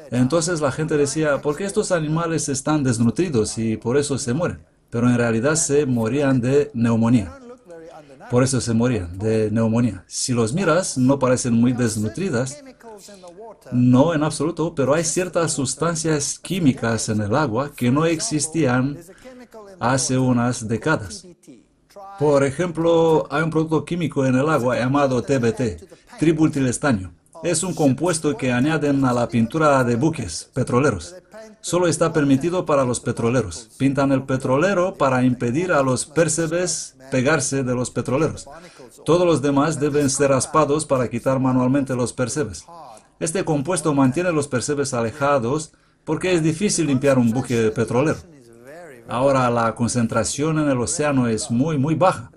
Entonces la gente decía, ¿por qué estos animales están desnutridos y por eso se mueren? Pero en realidad se morían de neumonía. Por eso se morían de neumonía. Si los miras, no parecen muy desnutridas. No, en absoluto, pero hay ciertas sustancias químicas en el agua que no existían hace unas décadas. Por ejemplo, hay un producto químico en el agua llamado TBT, tributylestaño. Es un compuesto que añaden a la pintura de buques petroleros. Solo está permitido para los petroleros. Pintan el petrolero para impedir a los percebes pegarse de los petroleros. Todos los demás deben ser raspados para quitar manualmente los percebes. Este compuesto mantiene los percebes alejados porque es difícil limpiar un buque petrolero. Ahora la concentración en el océano es muy baja.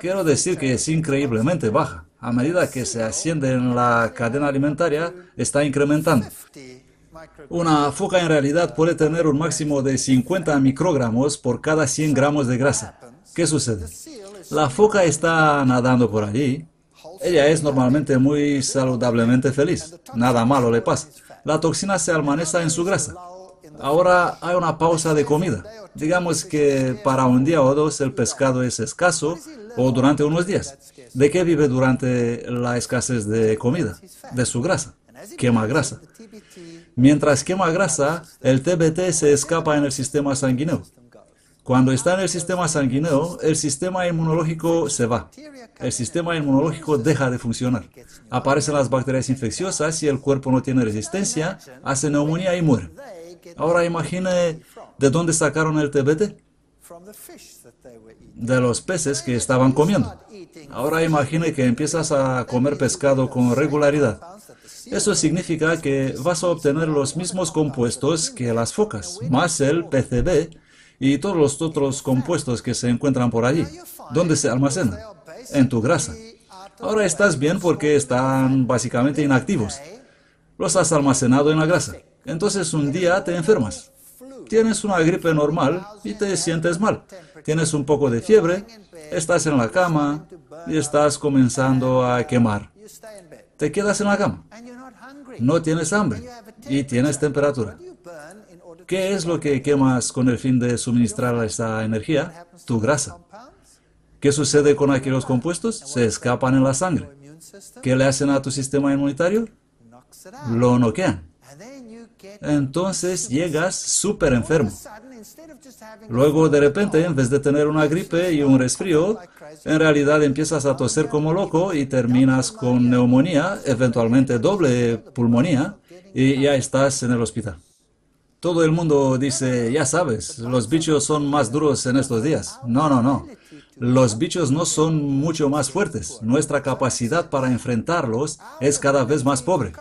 Quiero decir que es increíblemente baja. A medida que se asciende en la cadena alimentaria, está incrementando. Una foca en realidad puede tener un máximo de 50 microgramos por cada 100 gramos de grasa. ¿Qué sucede? La foca está nadando por allí. Ella es normalmente muy saludablemente feliz. Nada malo le pasa. La toxina se almacena en su grasa. Ahora hay una pausa de comida. Digamos que para un día o dos el pescado es escaso o durante unos días. ¿De qué vive durante la escasez de comida? De su grasa. Quema grasa. Mientras quema grasa, el TBT se escapa en el sistema sanguíneo. Cuando está en el sistema sanguíneo, el sistema inmunológico se va. El sistema inmunológico deja de funcionar. Aparecen las bacterias infecciosas y el cuerpo no tiene resistencia, hace neumonía y muere. Ahora imagine de dónde sacaron el TBT. De los peces que estaban comiendo. Ahora imagine que empiezas a comer pescado con regularidad. Eso significa que vas a obtener los mismos compuestos que las focas, más el PCB y todos los otros compuestos que se encuentran por allí. ¿Dónde se almacenan? En tu grasa. Ahora estás bien porque están básicamente inactivos. Los has almacenado en la grasa. Entonces un día te enfermas. Tienes una gripe normal y te sientes mal. Tienes un poco de fiebre, estás en la cama y estás comenzando a quemar. Te quedas en la cama. No tienes hambre y tienes temperatura. ¿Qué es lo que quemas con el fin de suministrar esa energía? Tu grasa. ¿Qué sucede con aquellos compuestos? Se escapan en la sangre. ¿Qué le hacen a tu sistema inmunitario? Lo noquean. Entonces llegas súper enfermo. Luego, de repente, en vez de tener una gripe y un resfrío, en realidad empiezas a toser como loco y terminas con neumonía, eventualmente doble pulmonía, y ya estás en el hospital. Todo el mundo dice, ya sabes, los bichos son más duros en estos días. No, no, no. Los bichos no son mucho más fuertes. Nuestra capacidad para enfrentarlos es cada vez más pobre.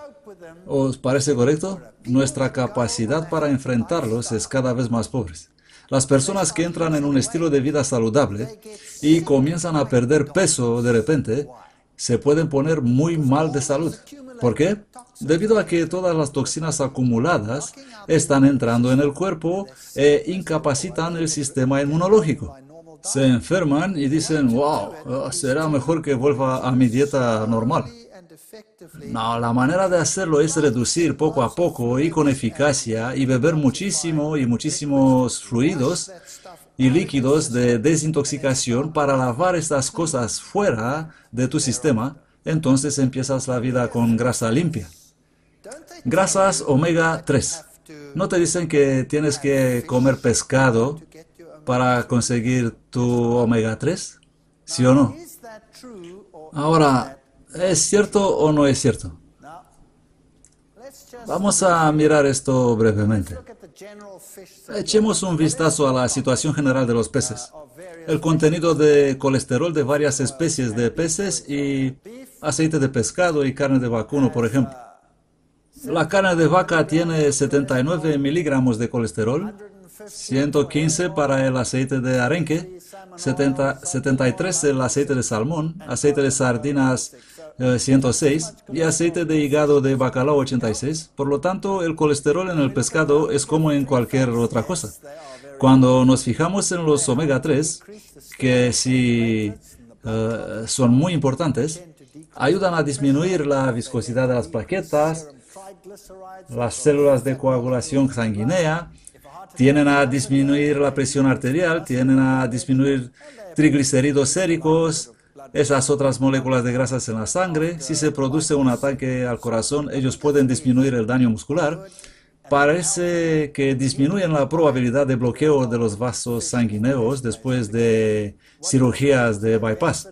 ¿Os parece correcto? Nuestra capacidad para enfrentarlos es cada vez más pobre. Las personas que entran en un estilo de vida saludable y comienzan a perder peso de repente, se pueden poner muy mal de salud. ¿Por qué? Debido a que todas las toxinas acumuladas están entrando en el cuerpo e incapacitan el sistema inmunológico. Se enferman y dicen, wow, será mejor que vuelva a mi dieta normal. No, la manera de hacerlo es reducir poco a poco y con eficacia y beber muchísimo y muchísimos fluidos y líquidos de desintoxicación para lavar estas cosas fuera de tu sistema. Entonces empiezas la vida con grasa limpia. Grasas omega 3. ¿No te dicen que tienes que comer pescado para conseguir tu omega 3? ¿Sí o no? Ahora, ¿es cierto o no es cierto? Vamos a mirar esto brevemente. Echemos un vistazo a la situación general de los peces. El contenido de colesterol de varias especies de peces y aceite de pescado y carne de vacuno, por ejemplo. La carne de vaca tiene 79 miligramos de colesterol, 115 para el aceite de arenque, 73 el aceite de salmón, aceite de sardinas 106 y aceite de hígado de bacalao 86. Por lo tanto, el colesterol en el pescado es como en cualquier otra cosa. Cuando nos fijamos en los omega 3, que sí son muy importantes, ayudan a disminuir la viscosidad de las plaquetas, las células de coagulación sanguínea, tienden a disminuir la presión arterial, tienden a disminuir triglicéridos séricos, esas otras moléculas de grasas en la sangre. Si se produce un ataque al corazón, ellos pueden disminuir el daño muscular. Parece que disminuyen la probabilidad de bloqueo de los vasos sanguíneos después de cirugías de bypass.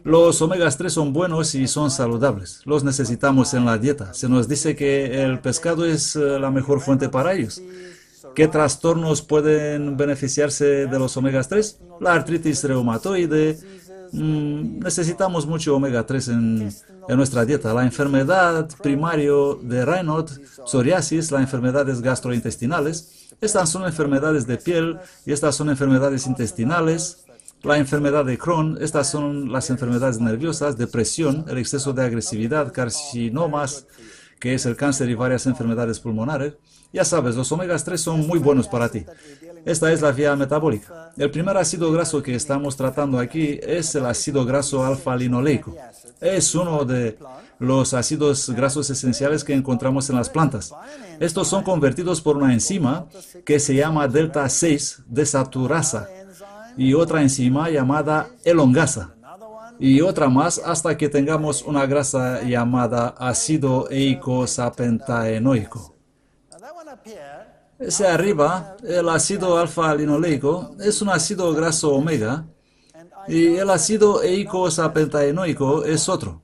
Los omegas 3 son buenos y son saludables. Los necesitamos en la dieta. Se nos dice que el pescado es la mejor fuente para ellos. ¿Qué trastornos pueden beneficiarse de los omegas 3? La artritis reumatoide. Necesitamos mucho omega 3 en nuestra dieta. La enfermedad primario de Raynaud, psoriasis, las enfermedades gastrointestinales. Estas son enfermedades de piel y estas son enfermedades intestinales. La enfermedad de Crohn, estas son las enfermedades nerviosas, depresión, el exceso de agresividad, carcinomas, que es el cáncer y varias enfermedades pulmonares. Ya sabes, los omegas 3 son muy buenos para ti. Esta es la vía metabólica. El primer ácido graso que estamos tratando aquí es el ácido graso alfa-linoleico. Es uno de los ácidos grasos esenciales que encontramos en las plantas. Estos son convertidos por una enzima que se llama delta 6 desaturasa y otra enzima llamada elongasa y otra más hasta que tengamos una grasa llamada ácido eicosapentaenoico. Ese arriba, el ácido alfa-linoleico, es un ácido graso omega y el ácido eicosapentaenoico es otro.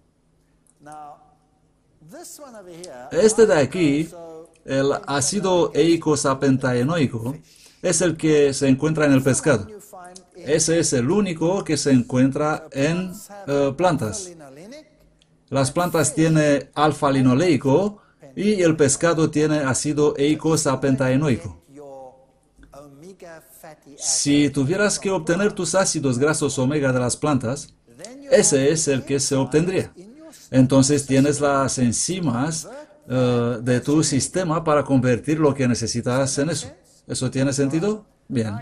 Este de aquí, el ácido eicosapentaenoico, es el que se encuentra en el pescado. Ese es el único que se encuentra en plantas. Las plantas tienen alfa-linoleico y el pescado tiene ácido eicosapentaenoico. Si tuvieras que obtener tus ácidos grasos omega de las plantas, ese es el que se obtendría. Entonces tienes las enzimas de tu sistema para convertir lo que necesitas en eso. ¿Eso tiene sentido? Bien.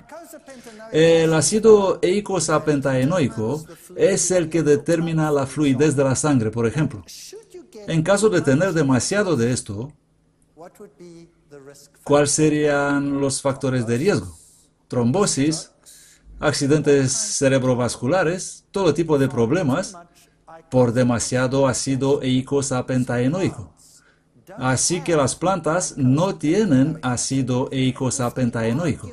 El ácido eicosapentaenoico es el que determina la fluidez de la sangre, por ejemplo. En caso de tener demasiado de esto, ¿cuáles serían los factores de riesgo? Trombosis, accidentes cerebrovasculares, todo tipo de problemas por demasiado ácido eicosapentaenoico. Así que las plantas no tienen ácido eicosapentaenoico.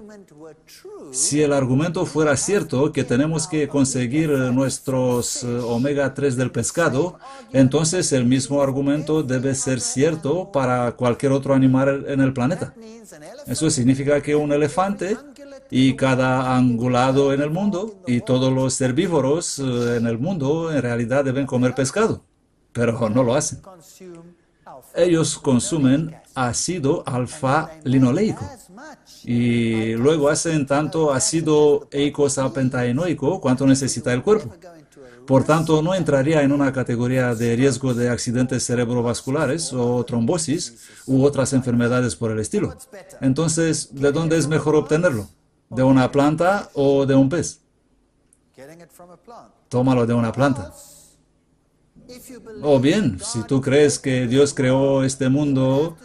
Si el argumento fuera cierto que tenemos que conseguir nuestros omega 3 del pescado, entonces el mismo argumento debe ser cierto para cualquier otro animal en el planeta. Eso significa que un elefante y cada angulado en el mundo y todos los herbívoros en el mundo en realidad deben comer pescado, pero no lo hacen. Ellos consumen ácido alfa-linoleico y luego hacen tanto ácido eicosapentaenoico cuanto necesita el cuerpo. Por tanto, no entraría en una categoría de riesgo de accidentes cerebrovasculares o trombosis u otras enfermedades por el estilo. Entonces, ¿de dónde es mejor obtenerlo? ¿De una planta o de un pez? Tómalo de una planta. O bien, si tú crees que Dios creó este mundo,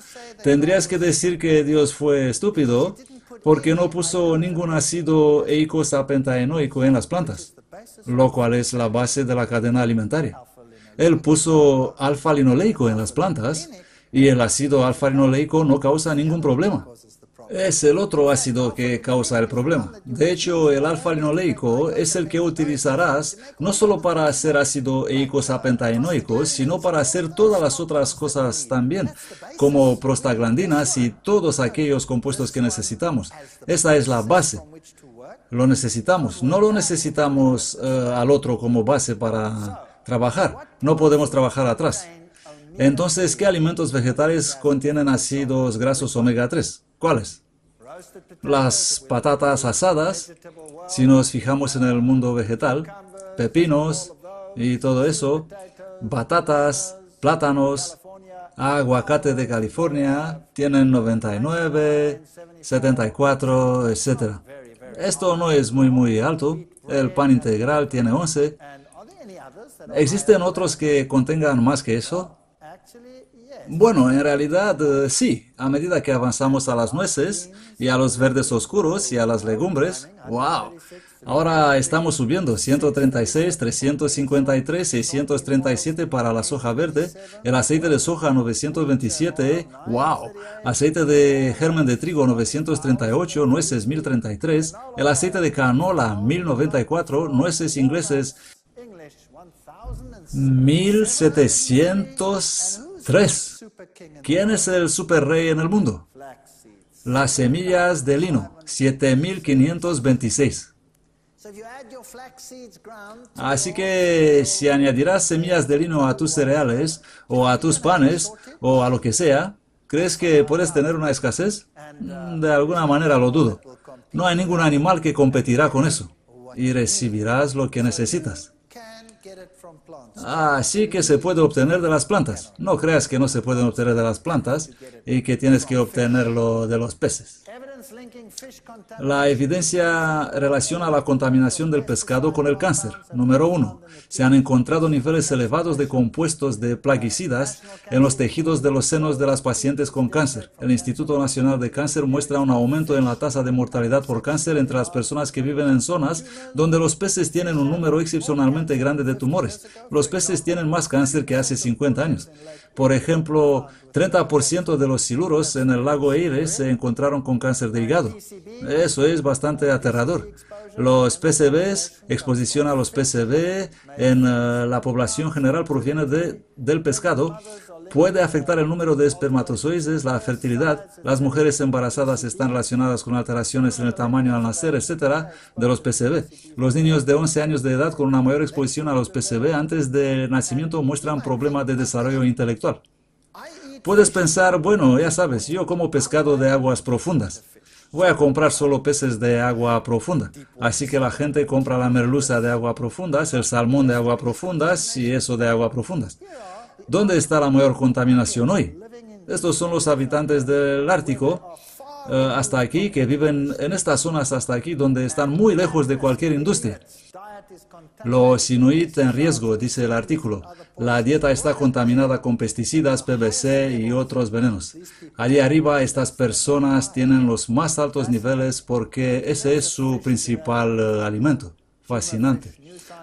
tendrías que decir que Dios fue estúpido porque no puso ningún ácido eicosapentaenoico en las plantas, lo cual es la base de la cadena alimentaria. Él puso alfa-linoleico en las plantas y el ácido alfa-linoleico no causa ningún problema. Es el otro ácido que causa el problema. De hecho, el alfa-linoleico es el que utilizarás no solo para hacer ácido eicosapentaenoico, sino para hacer todas las otras cosas también, como prostaglandinas y todos aquellos compuestos que necesitamos. Esa es la base. Lo necesitamos. No lo necesitamos al otro como base para trabajar. No podemos trabajar atrás. Entonces, ¿qué alimentos vegetales contienen ácidos grasos omega 3? ¿Cuáles? Las patatas asadas, si nos fijamos en el mundo vegetal, pepinos y todo eso, batatas, plátanos, aguacate de California, tienen 99, 74, etc. Esto no es muy alto. El pan integral tiene 11. ¿Existen otros que contengan más que eso? Bueno, en realidad sí. A medida que avanzamos a las nueces y a los verdes oscuros y a las legumbres, ¡wow! Ahora estamos subiendo 136, 353, 637 para la soja verde, el aceite de soja 927, ¡wow! Aceite de germen de trigo 938, nueces 1033, el aceite de canola 1094, nueces ingleses 1703. ¿Quién es el super rey en el mundo? Las semillas de lino, 7526. Así que si añadirás semillas de lino a tus cereales, o a tus panes, o a lo que sea, ¿crees que puedes tener una escasez? De alguna manera lo dudo. No hay ningún animal que competirá con eso, y recibirás lo que necesitas. Así que se puede obtener de las plantas. No creas que no se pueden obtener de las plantas y que tienes que obtenerlo de los peces. La evidencia relaciona la contaminación del pescado con el cáncer. Número 1. Se han encontrado niveles elevados de compuestos de plaguicidas en los tejidos de los senos de las pacientes con cáncer. El Instituto Nacional de Cáncer muestra un aumento en la tasa de mortalidad por cáncer entre las personas que viven en zonas donde los peces tienen un número excepcionalmente grande de tumores. Los peces tienen más cáncer que hace 50 años. Por ejemplo, 30% de los siluros en el lago Erie se encontraron con cáncer de hígado. Eso es bastante aterrador. Los PCBs, exposición a los PCB en la población general proviene del pescado, puede afectar el número de espermatozoides, la fertilidad. Las mujeres embarazadas están relacionadas con alteraciones en el tamaño al nacer, etc., de los PCB. Los niños de 11 años de edad con una mayor exposición a los PCB antes del nacimiento muestran problemas de desarrollo intelectual. Puedes pensar, bueno, ya sabes, yo como pescado de aguas profundas. Voy a comprar solo peces de agua profunda. Así que la gente compra la merluza de agua profundas, el salmón de agua profundas y eso de agua profundas. ¿Dónde está la mayor contaminación hoy? Estos son los habitantes del Ártico, hasta aquí, que viven en estas zonas hasta aquí, donde están muy lejos de cualquier industria. Los inuit en riesgo, dice el artículo. La dieta está contaminada con pesticidas, PVC y otros venenos. Allí arriba estas personas tienen los más altos niveles porque ese es su principal alimento. Fascinante.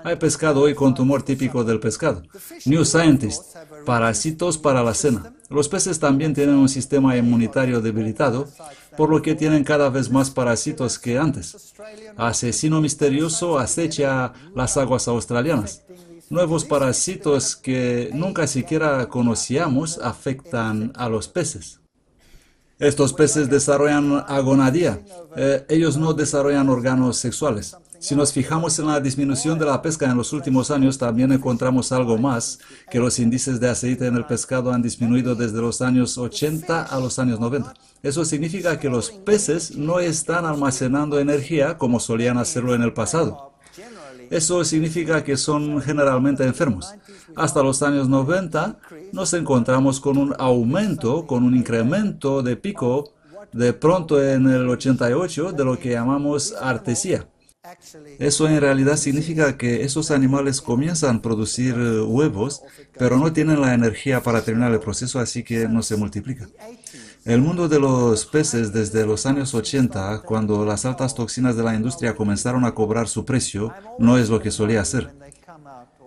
Hay pescado hoy con tumor típico del pescado. New Scientist, parásitos para la cena. Los peces también tienen un sistema inmunitario debilitado, por lo que tienen cada vez más parásitos que antes. Asesino misterioso acecha las aguas australianas. Nuevos parásitos que nunca siquiera conocíamos afectan a los peces. Estos peces desarrollan agonadía. Ellos no desarrollan órganos sexuales. Si nos fijamos en la disminución de la pesca en los últimos años, también encontramos algo más, que los índices de aceite en el pescado han disminuido desde los años 80 a los años 90. Eso significa que los peces no están almacenando energía como solían hacerlo en el pasado. Eso significa que son generalmente enfermos. Hasta los años 90 nos encontramos con un aumento, con un incremento de pico de pronto en el 88 de lo que llamamos artesia. Eso en realidad significa que esos animales comienzan a producir huevos, pero no tienen la energía para terminar el proceso, así que no se multiplican. El mundo de los peces desde los años 80, cuando las altas toxinas de la industria comenzaron a cobrar su precio, no es lo que solía ser.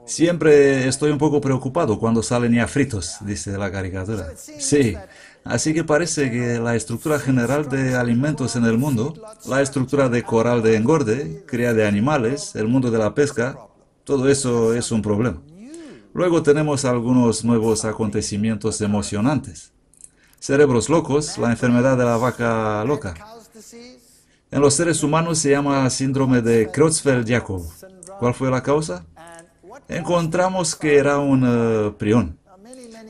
Siempre estoy un poco preocupado cuando salen ya fritos, dice la caricatura. Sí, así que parece que la estructura general de alimentos en el mundo, la estructura de coral de engorde, cría de animales, el mundo de la pesca, todo eso es un problema. Luego tenemos algunos nuevos acontecimientos emocionantes. Cerebros locos, la enfermedad de la vaca loca. En los seres humanos se llama síndrome de Creutzfeldt-Jakob. ¿Cuál fue la causa? Encontramos que era un prión.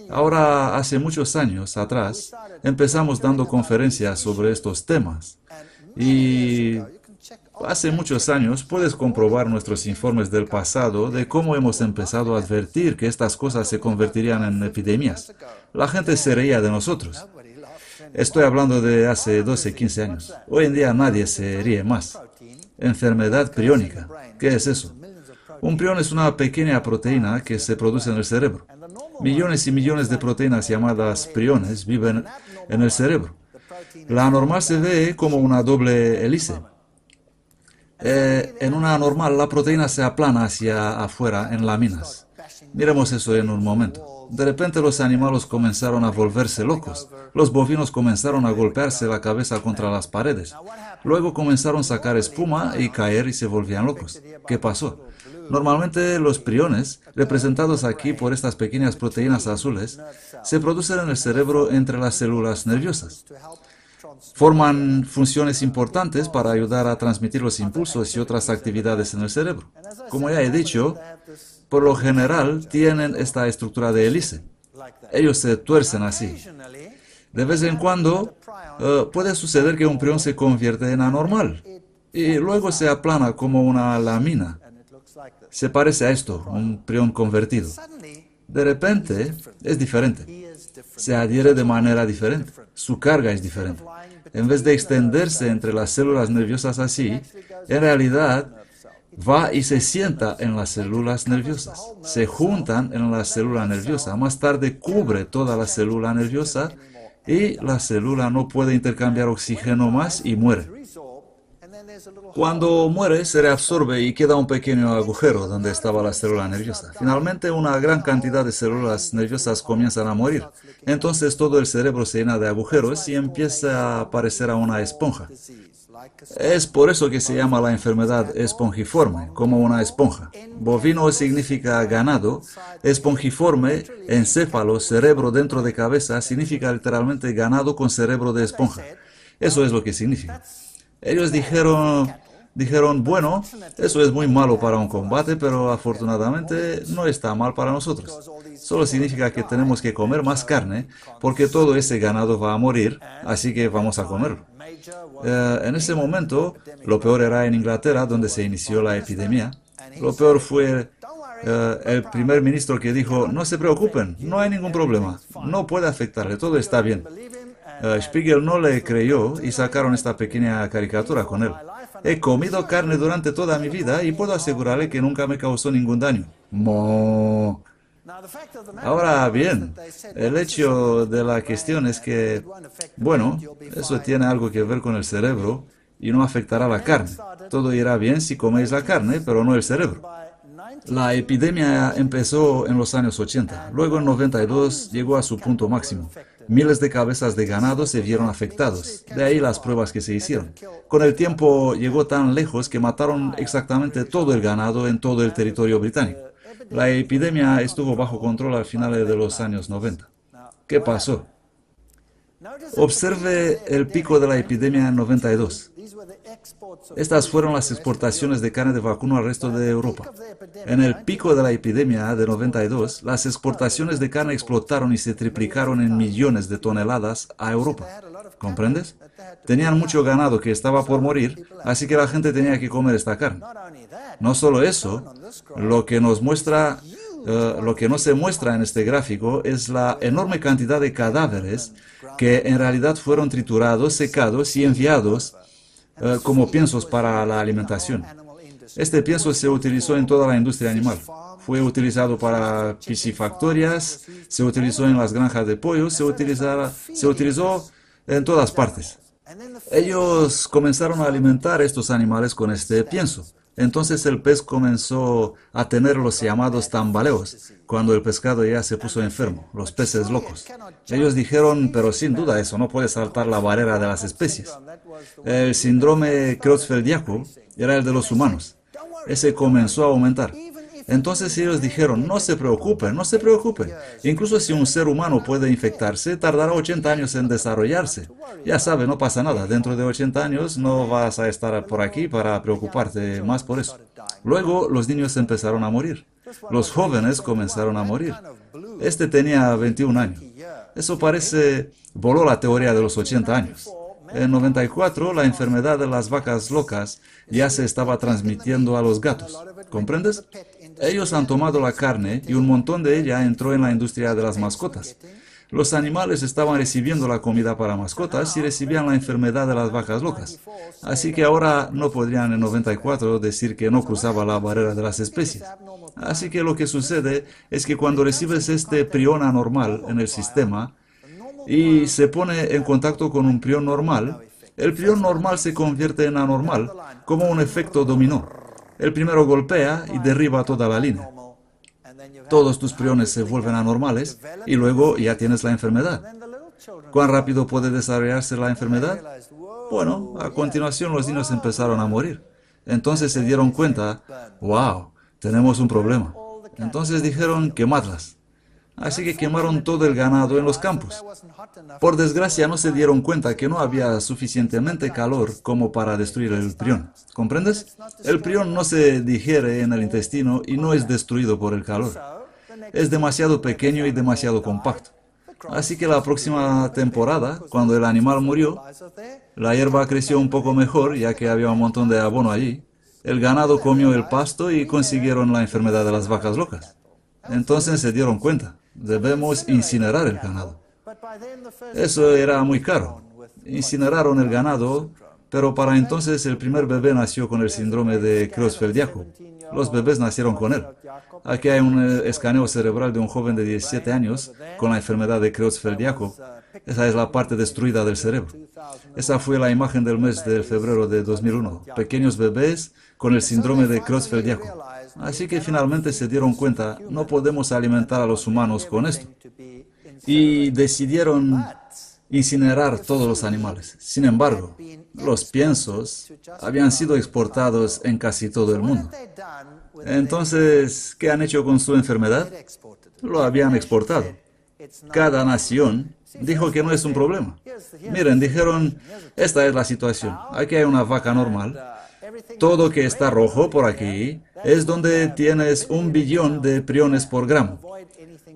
Ahora, hace muchos años atrás, empezamos dando conferencias sobre estos temas. Y hace muchos años puedes comprobar nuestros informes del pasado de cómo hemos empezado a advertir que estas cosas se convertirían en epidemias. La gente se reía de nosotros. Estoy hablando de hace 12, 15 años. Hoy en día nadie se ríe más. Enfermedad priónica. ¿Qué es eso? Un prión es una pequeña proteína que se produce en el cerebro. Millones y millones de proteínas llamadas priones viven en el cerebro. La normal se ve como una doble hélice. En una normal, la proteína se aplana hacia afuera en láminas. Miremos eso en un momento. De repente los animales comenzaron a volverse locos. Los bovinos comenzaron a golpearse la cabeza contra las paredes. Luego comenzaron a sacar espuma y caer y se volvían locos. ¿Qué pasó? Normalmente los priones, representados aquí por estas pequeñas proteínas azules, se producen en el cerebro entre las células nerviosas. Forman funciones importantes para ayudar a transmitir los impulsos y otras actividades en el cerebro. Como ya he dicho, por lo general tienen esta estructura de hélice. Ellos se tuercen así. De vez en cuando puede suceder que un prión se convierte en anormal y luego se aplana como una lámina. Se parece a esto, un prión convertido. De repente es diferente. Se adhiere de manera diferente. Su carga es diferente. En vez de extenderse entre las células nerviosas así, en realidad va y se sienta en las células nerviosas. Se juntan en la célula nerviosa. Más tarde cubre toda la célula nerviosa y la célula no puede intercambiar oxígeno más y muere. Cuando muere, se reabsorbe y queda un pequeño agujero donde estaba la célula nerviosa. Finalmente, una gran cantidad de células nerviosas comienzan a morir. Entonces, todo el cerebro se llena de agujeros y empieza a parecer a una esponja. Es por eso que se llama la enfermedad espongiforme, como una esponja. Bovino significa ganado, espongiforme, encéfalo, cerebro dentro de cabeza, significa literalmente ganado con cerebro de esponja. Eso es lo que significa. Ellos dijeron, bueno, eso es muy malo para un combate, pero afortunadamente no está mal para nosotros. Solo significa que tenemos que comer más carne, porque todo ese ganado va a morir, así que vamos a comerlo. En ese momento, lo peor era en Inglaterra, donde se inició la epidemia. Lo peor fue el primer ministro que dijo, no se preocupen, no hay ningún problema, no puede afectarle, todo está bien. Spiegel no le creyó y sacaron esta pequeña caricatura con él. He comido carne durante toda mi vida y puedo asegurarle que nunca me causó ningún daño. ¡Mo! Ahora bien, el hecho de la cuestión es que, bueno, eso tiene algo que ver con el cerebro y no afectará la carne. Todo irá bien si coméis la carne, pero no el cerebro. La epidemia empezó en los años 80. Luego en 92 llegó a su punto máximo. Miles de cabezas de ganado se vieron afectados. De ahí las pruebas que se hicieron. Con el tiempo llegó tan lejos que mataron exactamente todo el ganado en todo el territorio británico. La epidemia estuvo bajo control al final de los años 90. ¿Qué pasó? Observe el pico de la epidemia en 92. Estas fueron las exportaciones de carne de vacuno al resto de Europa. En el pico de la epidemia de 92, las exportaciones de carne explotaron y se triplicaron en millones de toneladas a Europa. ¿Comprendes? Tenían mucho ganado que estaba por morir, así que la gente tenía que comer esta carne. No solo eso, lo que no se muestra en este gráfico es la enorme cantidad de cadáveres que en realidad fueron triturados, secados y enviados como piensos para la alimentación. Este pienso se utilizó en toda la industria animal. Fue utilizado para piscifactorias, se utilizó en las granjas de pollo, se utilizó en todas partes. Ellos comenzaron a alimentar estos animales con este pienso. Entonces el pez comenzó a tener los llamados tambaleos, cuando el pescado ya se puso enfermo, los peces locos. Ellos dijeron, pero sin duda eso no puede saltar la barrera de las especies. El síndrome creutzfeldiaco era el de los humanos. Ese comenzó a aumentar. Entonces ellos dijeron, no se preocupen, no se preocupen. Incluso si un ser humano puede infectarse, tardará 80 años en desarrollarse. Ya sabe, no pasa nada. Dentro de 80 años no vas a estar por aquí para preocuparte más por eso. Luego los niños empezaron a morir. Los jóvenes comenzaron a morir. Este tenía 21 años. Eso voló la teoría de los 80 años. En 94, la enfermedad de las vacas locas ya se estaba transmitiendo a los gatos. ¿Comprendes? Ellos han tomado la carne y un montón de ella entró en la industria de las mascotas. Los animales estaban recibiendo la comida para mascotas y recibían la enfermedad de las vacas locas. Así que ahora no podrían en 94 decir que no cruzaba la barrera de las especies. Así que lo que sucede es que cuando recibes este prión anormal en el sistema y se pone en contacto con un prión normal, el prión normal se convierte en anormal como un efecto dominó. El primero golpea y derriba toda la línea. Todos tus priones se vuelven anormales y luego ya tienes la enfermedad. ¿Cuán rápido puede desarrollarse la enfermedad? Bueno, a continuación los niños empezaron a morir. Entonces se dieron cuenta, wow, tenemos un problema. Entonces dijeron, quemadlas. Así que quemaron todo el ganado en los campos. Por desgracia no se dieron cuenta que no había suficientemente calor como para destruir el prión. ¿Comprendes? El prión no se digiere en el intestino y no es destruido por el calor. Es demasiado pequeño y demasiado compacto. Así que la próxima temporada, cuando el animal murió, la hierba creció un poco mejor ya que había un montón de abono allí. El ganado comió el pasto y consiguieron la enfermedad de las vacas locas. Entonces se dieron cuenta. Debemos incinerar el ganado. Eso era muy caro. Incineraron el ganado, pero para entonces el primer bebé nació con el síndrome de Creutzfeldiaco. Los bebés nacieron con él. Aquí hay un escaneo cerebral de un joven de 17 años con la enfermedad de Creutzfeldiaco. Esa es la parte destruida del cerebro. Esa fue la imagen del mes de febrero de 2001. Pequeños bebés con el síndrome de Creutzfeldiaco. Así que finalmente se dieron cuenta, no podemos alimentar a los humanos con esto. Y decidieron incinerar todos los animales. Sin embargo, los piensos habían sido exportados en casi todo el mundo. Entonces, ¿qué han hecho con su enfermedad? Lo habían exportado. Cada nación dijo que no es un problema. Miren, dijeron, esta es la situación. Aquí hay una vaca normal. Todo que está rojo por aquí es donde tienes 1 billón de priones por gramo.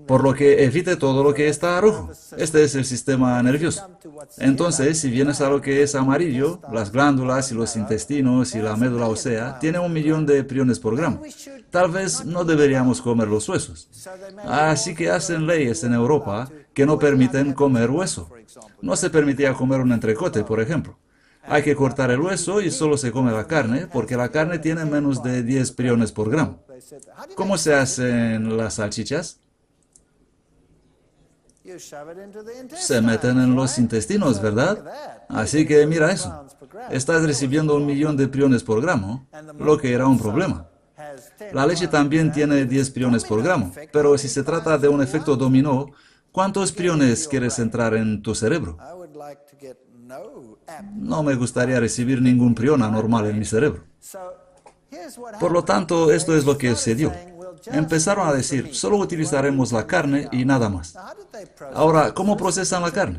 Por lo que evite todo lo que está rojo. Este es el sistema nervioso. Entonces, si vienes a lo que es amarillo, las glándulas y los intestinos y la médula ósea, tiene 1 millón de priones por gramo. Tal vez no deberíamos comer los huesos. Así que hacen leyes en Europa que no permiten comer hueso. No se permitía comer un entrecote, por ejemplo. Hay que cortar el hueso y solo se come la carne, porque la carne tiene menos de 10 priones por gramo. ¿Cómo se hacen las salchichas? Se meten en los intestinos, ¿verdad? Así que mira eso. Estás recibiendo 1 millón de priones por gramo, lo que era un problema. La leche también tiene 10 priones por gramo, pero si se trata de un efecto dominó, ¿cuántos priones quieres entrar en tu cerebro? No me gustaría recibir ningún prión anormal en mi cerebro. Por lo tanto, esto es lo que sucedió. Empezaron a decir, solo utilizaremos la carne y nada más. Ahora, ¿cómo procesan la carne?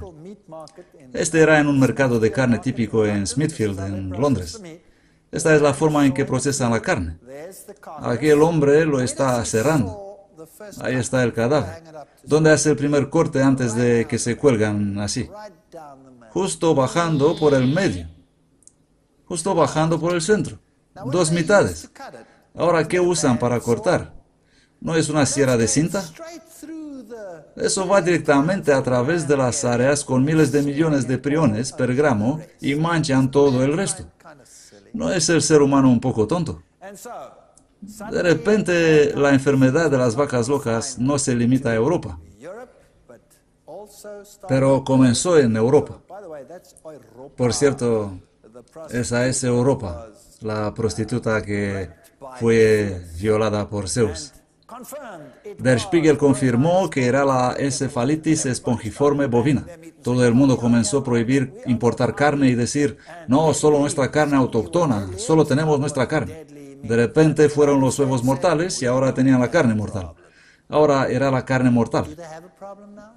Este era en un mercado de carne típico en Smithfield, en Londres. Esta es la forma en que procesan la carne. Aquí el hombre lo está cerrando. Ahí está el cadáver. ¿Dónde hace el primer corte antes de que se cuelgan así? Justo bajando por el medio. Justo bajando por el centro. Dos mitades. Ahora, ¿qué usan para cortar? ¿No es una sierra de cinta? Eso va directamente a través de las áreas con miles de millones de priones per gramo y manchan todo el resto. ¿No es el ser humano un poco tonto? De repente, la enfermedad de las vacas locas no se limita a Europa, pero comenzó en Europa. Por cierto, esa es Europa, la prostituta que fue violada por Zeus. Der Spiegel confirmó que era la encefalitis espongiforme bovina. Todo el mundo comenzó a prohibir importar carne y decir, no, solo nuestra carne autóctona, solo tenemos nuestra carne. De repente fueron los huevos mortales y ahora tenían la carne mortal. Ahora era la carne mortal.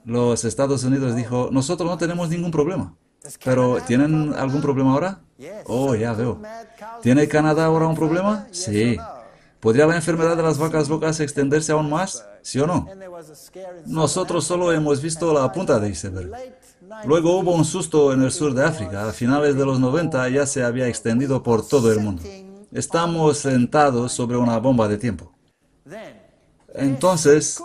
Los Estados Unidos dijo, nosotros no tenemos ningún problema. ¿Pero tienen algún problema ahora? Oh, ya veo. ¿Tiene Canadá ahora un problema? Sí. ¿Podría la enfermedad de las vacas locas extenderse aún más? ¿Sí o no? Nosotros solo hemos visto la punta de iceberg. Luego hubo un susto en el sur de África. A finales de los 90 ya se había extendido por todo el mundo. Estamos sentados sobre una bomba de tiempo. Entonces,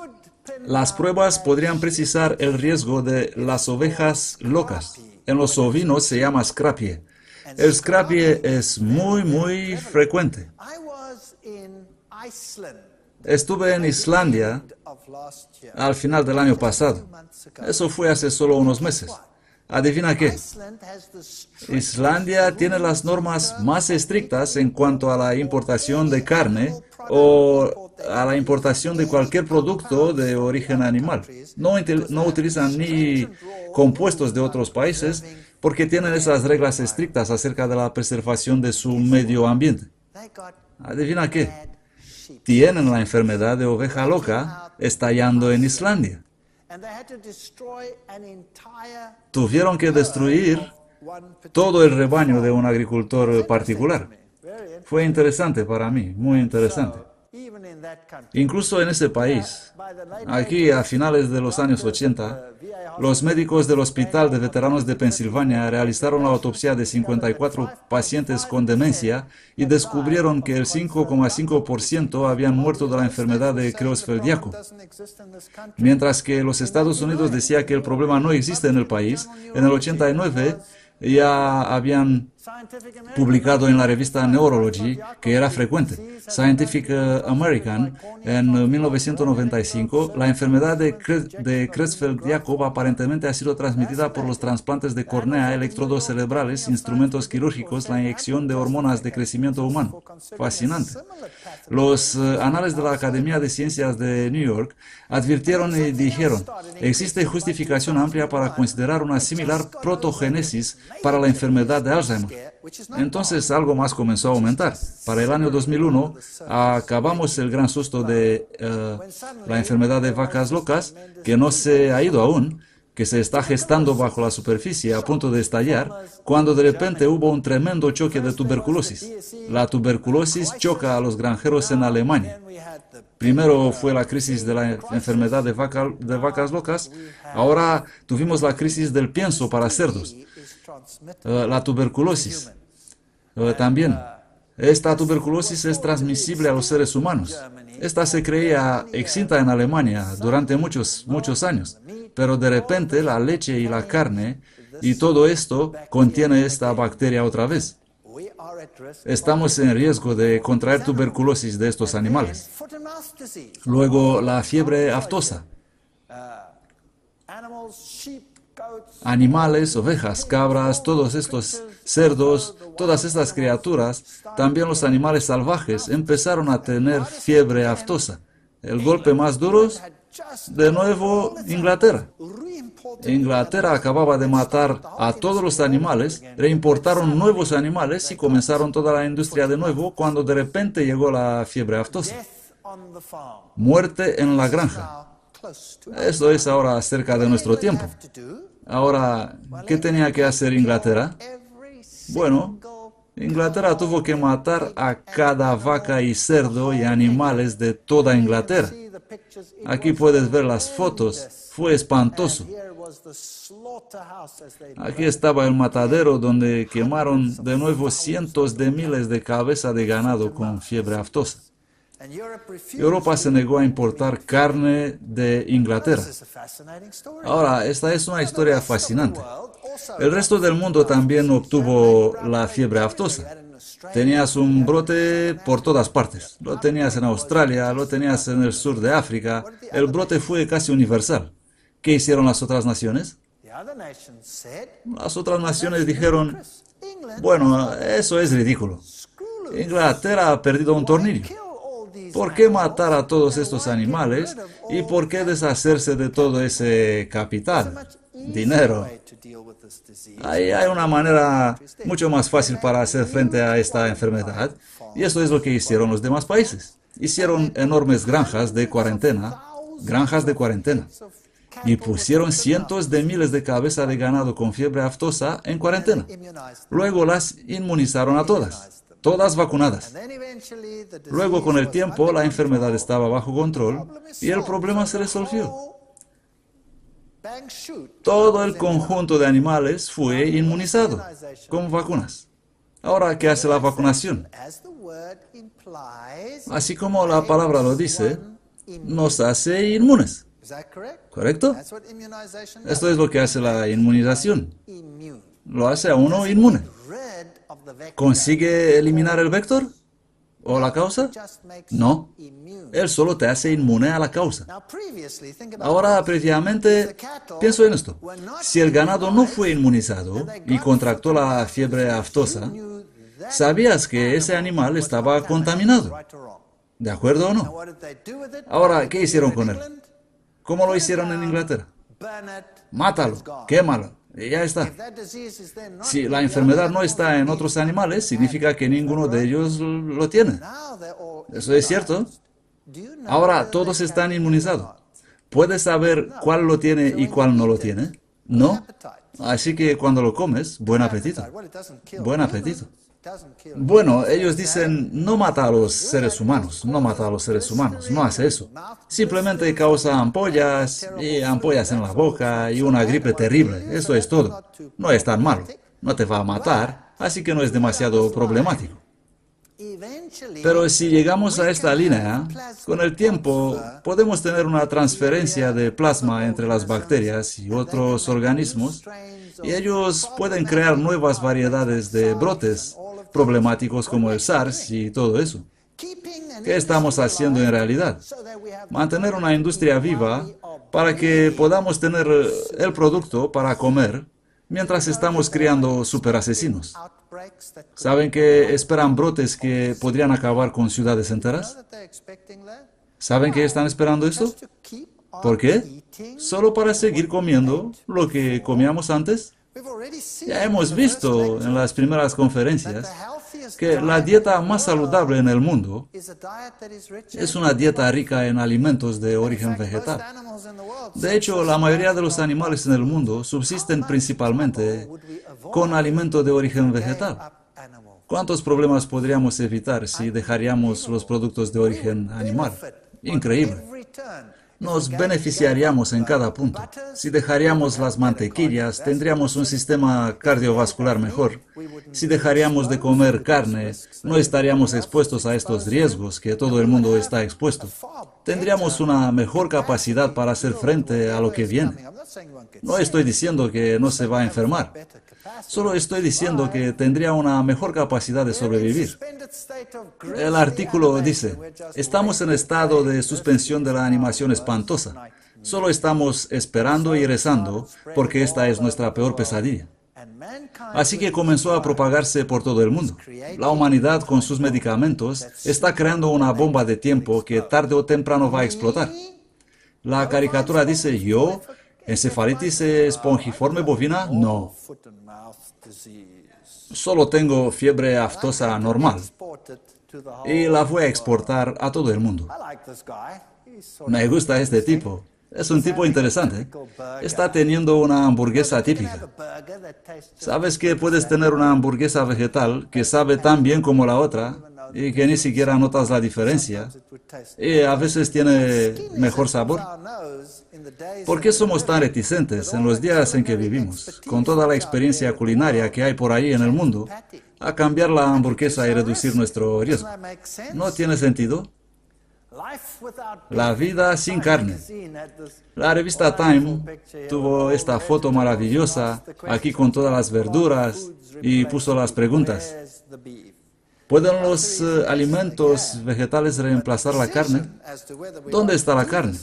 las pruebas podrían precisar el riesgo de las ovejas locas. En los ovinos se llama scrapie. El scrapie es muy frecuente. Estuve en Islandia al final del año pasado. Eso fue hace solo unos meses. ¿Adivina qué? Islandia tiene las normas más estrictas en cuanto a la importación de carne o a la importación de cualquier producto de origen animal. No utilizan ni compuestos de otros países porque tienen esas reglas estrictas acerca de la preservación de su medio ambiente. ¿Adivina qué? Tienen la enfermedad de oveja loca estallando en Islandia. Tuvieron que destruir todo el rebaño de un agricultor particular. Fue interesante para mí, muy interesante. Incluso en ese país, aquí a finales de los años 80, los médicos del Hospital de Veteranos de Pensilvania realizaron la autopsia de 54 pacientes con demencia y descubrieron que el 5,5% habían muerto de la enfermedad de Creutzfeldt-Jakob. Mientras que los Estados Unidos decía que el problema no existe en el país, en el 89 ya habían publicado en la revista Neurology que era frecuente. Scientific American, en 1995, la enfermedad de Creutzfeldt-Jakob aparentemente ha sido transmitida por los trasplantes de córnea, electrodos cerebrales, instrumentos quirúrgicos, la inyección de hormonas de crecimiento humano. Fascinante. Los anales de la Academia de Ciencias de New York advirtieron y dijeron, existe justificación amplia para considerar una similar protogénesis para la enfermedad de Alzheimer. Entonces algo más comenzó a aumentar. Para el año 2001 acabamos el gran susto de la enfermedad de vacas locas, que no se ha ido aún, que se está gestando bajo la superficie a punto de estallar, cuando de repente hubo un tremendo choque de tuberculosis. La tuberculosis choca a los granjeros en Alemania. Primero fue la crisis de la enfermedad de vacas locas, ahora tuvimos la crisis del pienso para cerdos. La tuberculosis también. Esta tuberculosis es transmisible a los seres humanos. Esta se creía extinta en Alemania durante muchos años, pero de repente la leche y la carne y todo esto contiene esta bacteria otra vez. Estamos en riesgo de contraer tuberculosis de estos animales. Luego la fiebre aftosa. Animales, ovejas, cabras, todos estos cerdos, todas estas criaturas, también los animales salvajes, empezaron a tener fiebre aftosa. El golpe más duro, de nuevo, Inglaterra. Inglaterra acababa de matar a todos los animales, reimportaron nuevos animales y comenzaron toda la industria de nuevo cuando de repente llegó la fiebre aftosa. Muerte en la granja. Esto es ahora cerca de nuestro tiempo. Ahora, ¿qué tenía que hacer Inglaterra? Bueno, Inglaterra tuvo que matar a cada vaca y cerdo y animales de toda Inglaterra. Aquí puedes ver las fotos. Fue espantoso. Aquí estaba el matadero donde quemaron de nuevo cientos de miles de cabezas de ganado con fiebre aftosa. Europa se negó a importar carne de Inglaterra. Ahora, esta es una historia fascinante. El resto del mundo también obtuvo la fiebre aftosa. Tenías un brote por todas partes. Lo tenías en Australia, lo tenías en el sur de África. El brote fue casi universal. ¿Qué hicieron las otras naciones? Las otras naciones dijeron, bueno, eso es ridículo. Inglaterra ha perdido un tornillo. ¿Por qué matar a todos estos animales y por qué deshacerse de todo ese capital, dinero? Ahí hay una manera mucho más fácil para hacer frente a esta enfermedad y esto es lo que hicieron los demás países. Hicieron enormes granjas de cuarentena, y pusieron cientos de miles de cabezas de ganado con fiebre aftosa en cuarentena. Luego las inmunizaron a todas vacunadas. Luego, con el tiempo, la enfermedad estaba bajo control y el problema se resolvió. Todo el conjunto de animales fue inmunizado con vacunas. Ahora, ¿qué hace la vacunación? Así como la palabra lo dice, nos hace inmunes. ¿Correcto? Esto es lo que hace la inmunización. Lo hace a uno inmune. ¿Consigue eliminar el vector? ¿O la causa? No. Él solo te hace inmune a la causa. Ahora, previamente, pienso en esto. Si el ganado no fue inmunizado y contractó la fiebre aftosa, sabías que ese animal estaba contaminado. ¿De acuerdo o no? Ahora, ¿qué hicieron con él? ¿Cómo lo hicieron en Inglaterra? Mátalo, quémalo. Y ya está. Si la enfermedad no está en otros animales, significa que ninguno de ellos lo tiene. Eso es cierto. Ahora todos están inmunizados. ¿Puedes saber cuál lo tiene y cuál no lo tiene? No. Así que cuando lo comes, buen apetito. Buen apetito. Bueno, ellos dicen, no mata a los seres humanos, no mata a los seres humanos, no hace eso. Simplemente causa ampollas y ampollas en la boca y una gripe terrible, eso es todo. No es tan malo, no te va a matar, así que no es demasiado problemático. Pero si llegamos a esta línea, con el tiempo podemos tener una transferencia de plasma entre las bacterias y otros organismos y ellos pueden crear nuevas variedades de brotes problemáticos como el SARS y todo eso. ¿Qué estamos haciendo en realidad? Mantener una industria viva para que podamos tener el producto para comer mientras estamos criando superasesinos. ¿Saben que esperan brotes que podrían acabar con ciudades enteras? ¿Saben que están esperando eso? ¿Por qué? ¿Solo para seguir comiendo lo que comíamos antes? Ya hemos visto en las primeras conferencias que la dieta más saludable en el mundo es una dieta rica en alimentos de origen vegetal. De hecho, la mayoría de los animales en el mundo subsisten principalmente con alimento de origen vegetal. ¿Cuántos problemas podríamos evitar si dejaríamos los productos de origen animal? Increíble. Nos beneficiaríamos en cada punto. Si dejaríamos las mantequillas, tendríamos un sistema cardiovascular mejor. Si dejaríamos de comer carne, no estaríamos expuestos a estos riesgos que todo el mundo está expuesto. Tendríamos una mejor capacidad para hacer frente a lo que viene. No estoy diciendo que no se va a enfermar. Solo estoy diciendo que tendría una mejor capacidad de sobrevivir. El artículo dice, estamos en estado de suspensión de la animación espantosa. Solo estamos esperando y rezando porque esta es nuestra peor pesadilla. Así que comenzó a propagarse por todo el mundo. La humanidad con sus medicamentos está creando una bomba de tiempo que tarde o temprano va a explotar. La caricatura dice, ¿yo? ¿Encefalitis espongiforme bovina? No. Solo tengo fiebre aftosa normal y la voy a exportar a todo el mundo. Me gusta este tipo. Es un tipo interesante. Está teniendo una hamburguesa típica. ¿Sabes que puedes tener una hamburguesa vegetal que sabe tan bien como la otra y que ni siquiera notas la diferencia? Y a veces tiene mejor sabor. ¿Por qué somos tan reticentes en los días en que vivimos, con toda la experiencia culinaria que hay por ahí en el mundo, a cambiar la hamburguesa y reducir nuestro riesgo? ¿No tiene sentido? La vida sin carne. La revista Time tuvo esta foto maravillosa aquí con todas las verduras y puso las preguntas. ¿Pueden los alimentos vegetales reemplazar la carne? ¿Dónde está la carne?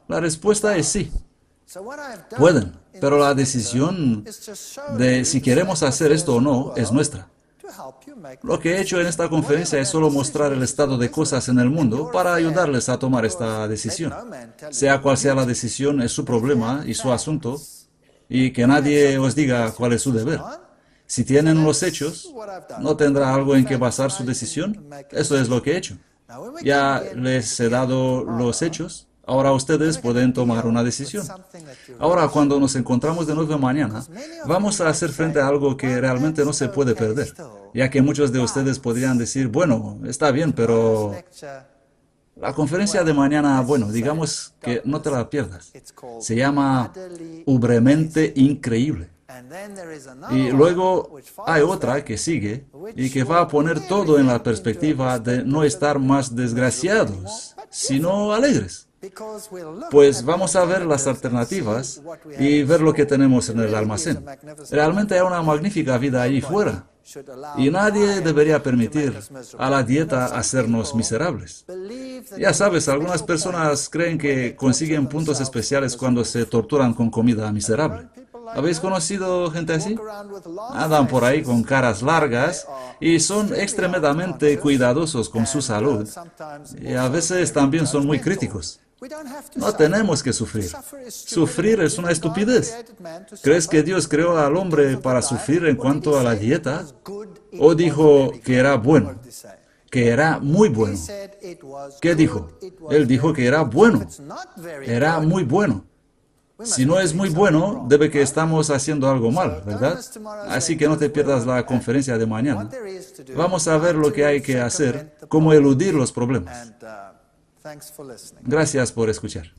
La respuesta es sí. Pueden, pero la decisión de si queremos hacer esto o no es nuestra. Lo que he hecho en esta conferencia es solo mostrar el estado de cosas en el mundo para ayudarles a tomar esta decisión. Sea cual sea la decisión, es su problema y su asunto, y que nadie os diga cuál es su deber. Si tienen los hechos, ¿no tendrá algo en que basar su decisión? Eso es lo que he hecho. Ya les he dado los hechos. Ahora ustedes pueden tomar una decisión. Ahora, cuando nos encontramos de nuevo mañana, vamos a hacer frente a algo que realmente no se puede perder, ya que muchos de ustedes podrían decir, bueno, está bien, pero la conferencia de mañana, bueno, digamos que no te la pierdas. Se llama Ubremente Increíble. Y luego hay otra que sigue y que va a poner todo en la perspectiva de no estar más desgraciados, sino alegres. Pues vamos a ver las alternativas y ver lo que tenemos en el almacén. Realmente hay una magnífica vida allí fuera. Y nadie debería permitir a la dieta hacernos miserables. Ya sabes, algunas personas creen que consiguen puntos especiales cuando se torturan con comida miserable. ¿Habéis conocido gente así? Andan por ahí con caras largas y son extremadamente cuidadosos con su salud. Y a veces también son muy críticos. No tenemos que sufrir. Sufrir es una estupidez. ¿Crees que Dios creó al hombre para sufrir en cuanto a la dieta? ¿O dijo que era bueno? Que era muy bueno. ¿Qué dijo? Él dijo que era bueno. Era muy bueno. Si no es muy bueno, debe que estamos haciendo algo mal, ¿verdad? Así que no te pierdas la conferencia de mañana. Vamos a ver lo que hay que hacer, cómo eludir los problemas. Gracias por escuchar.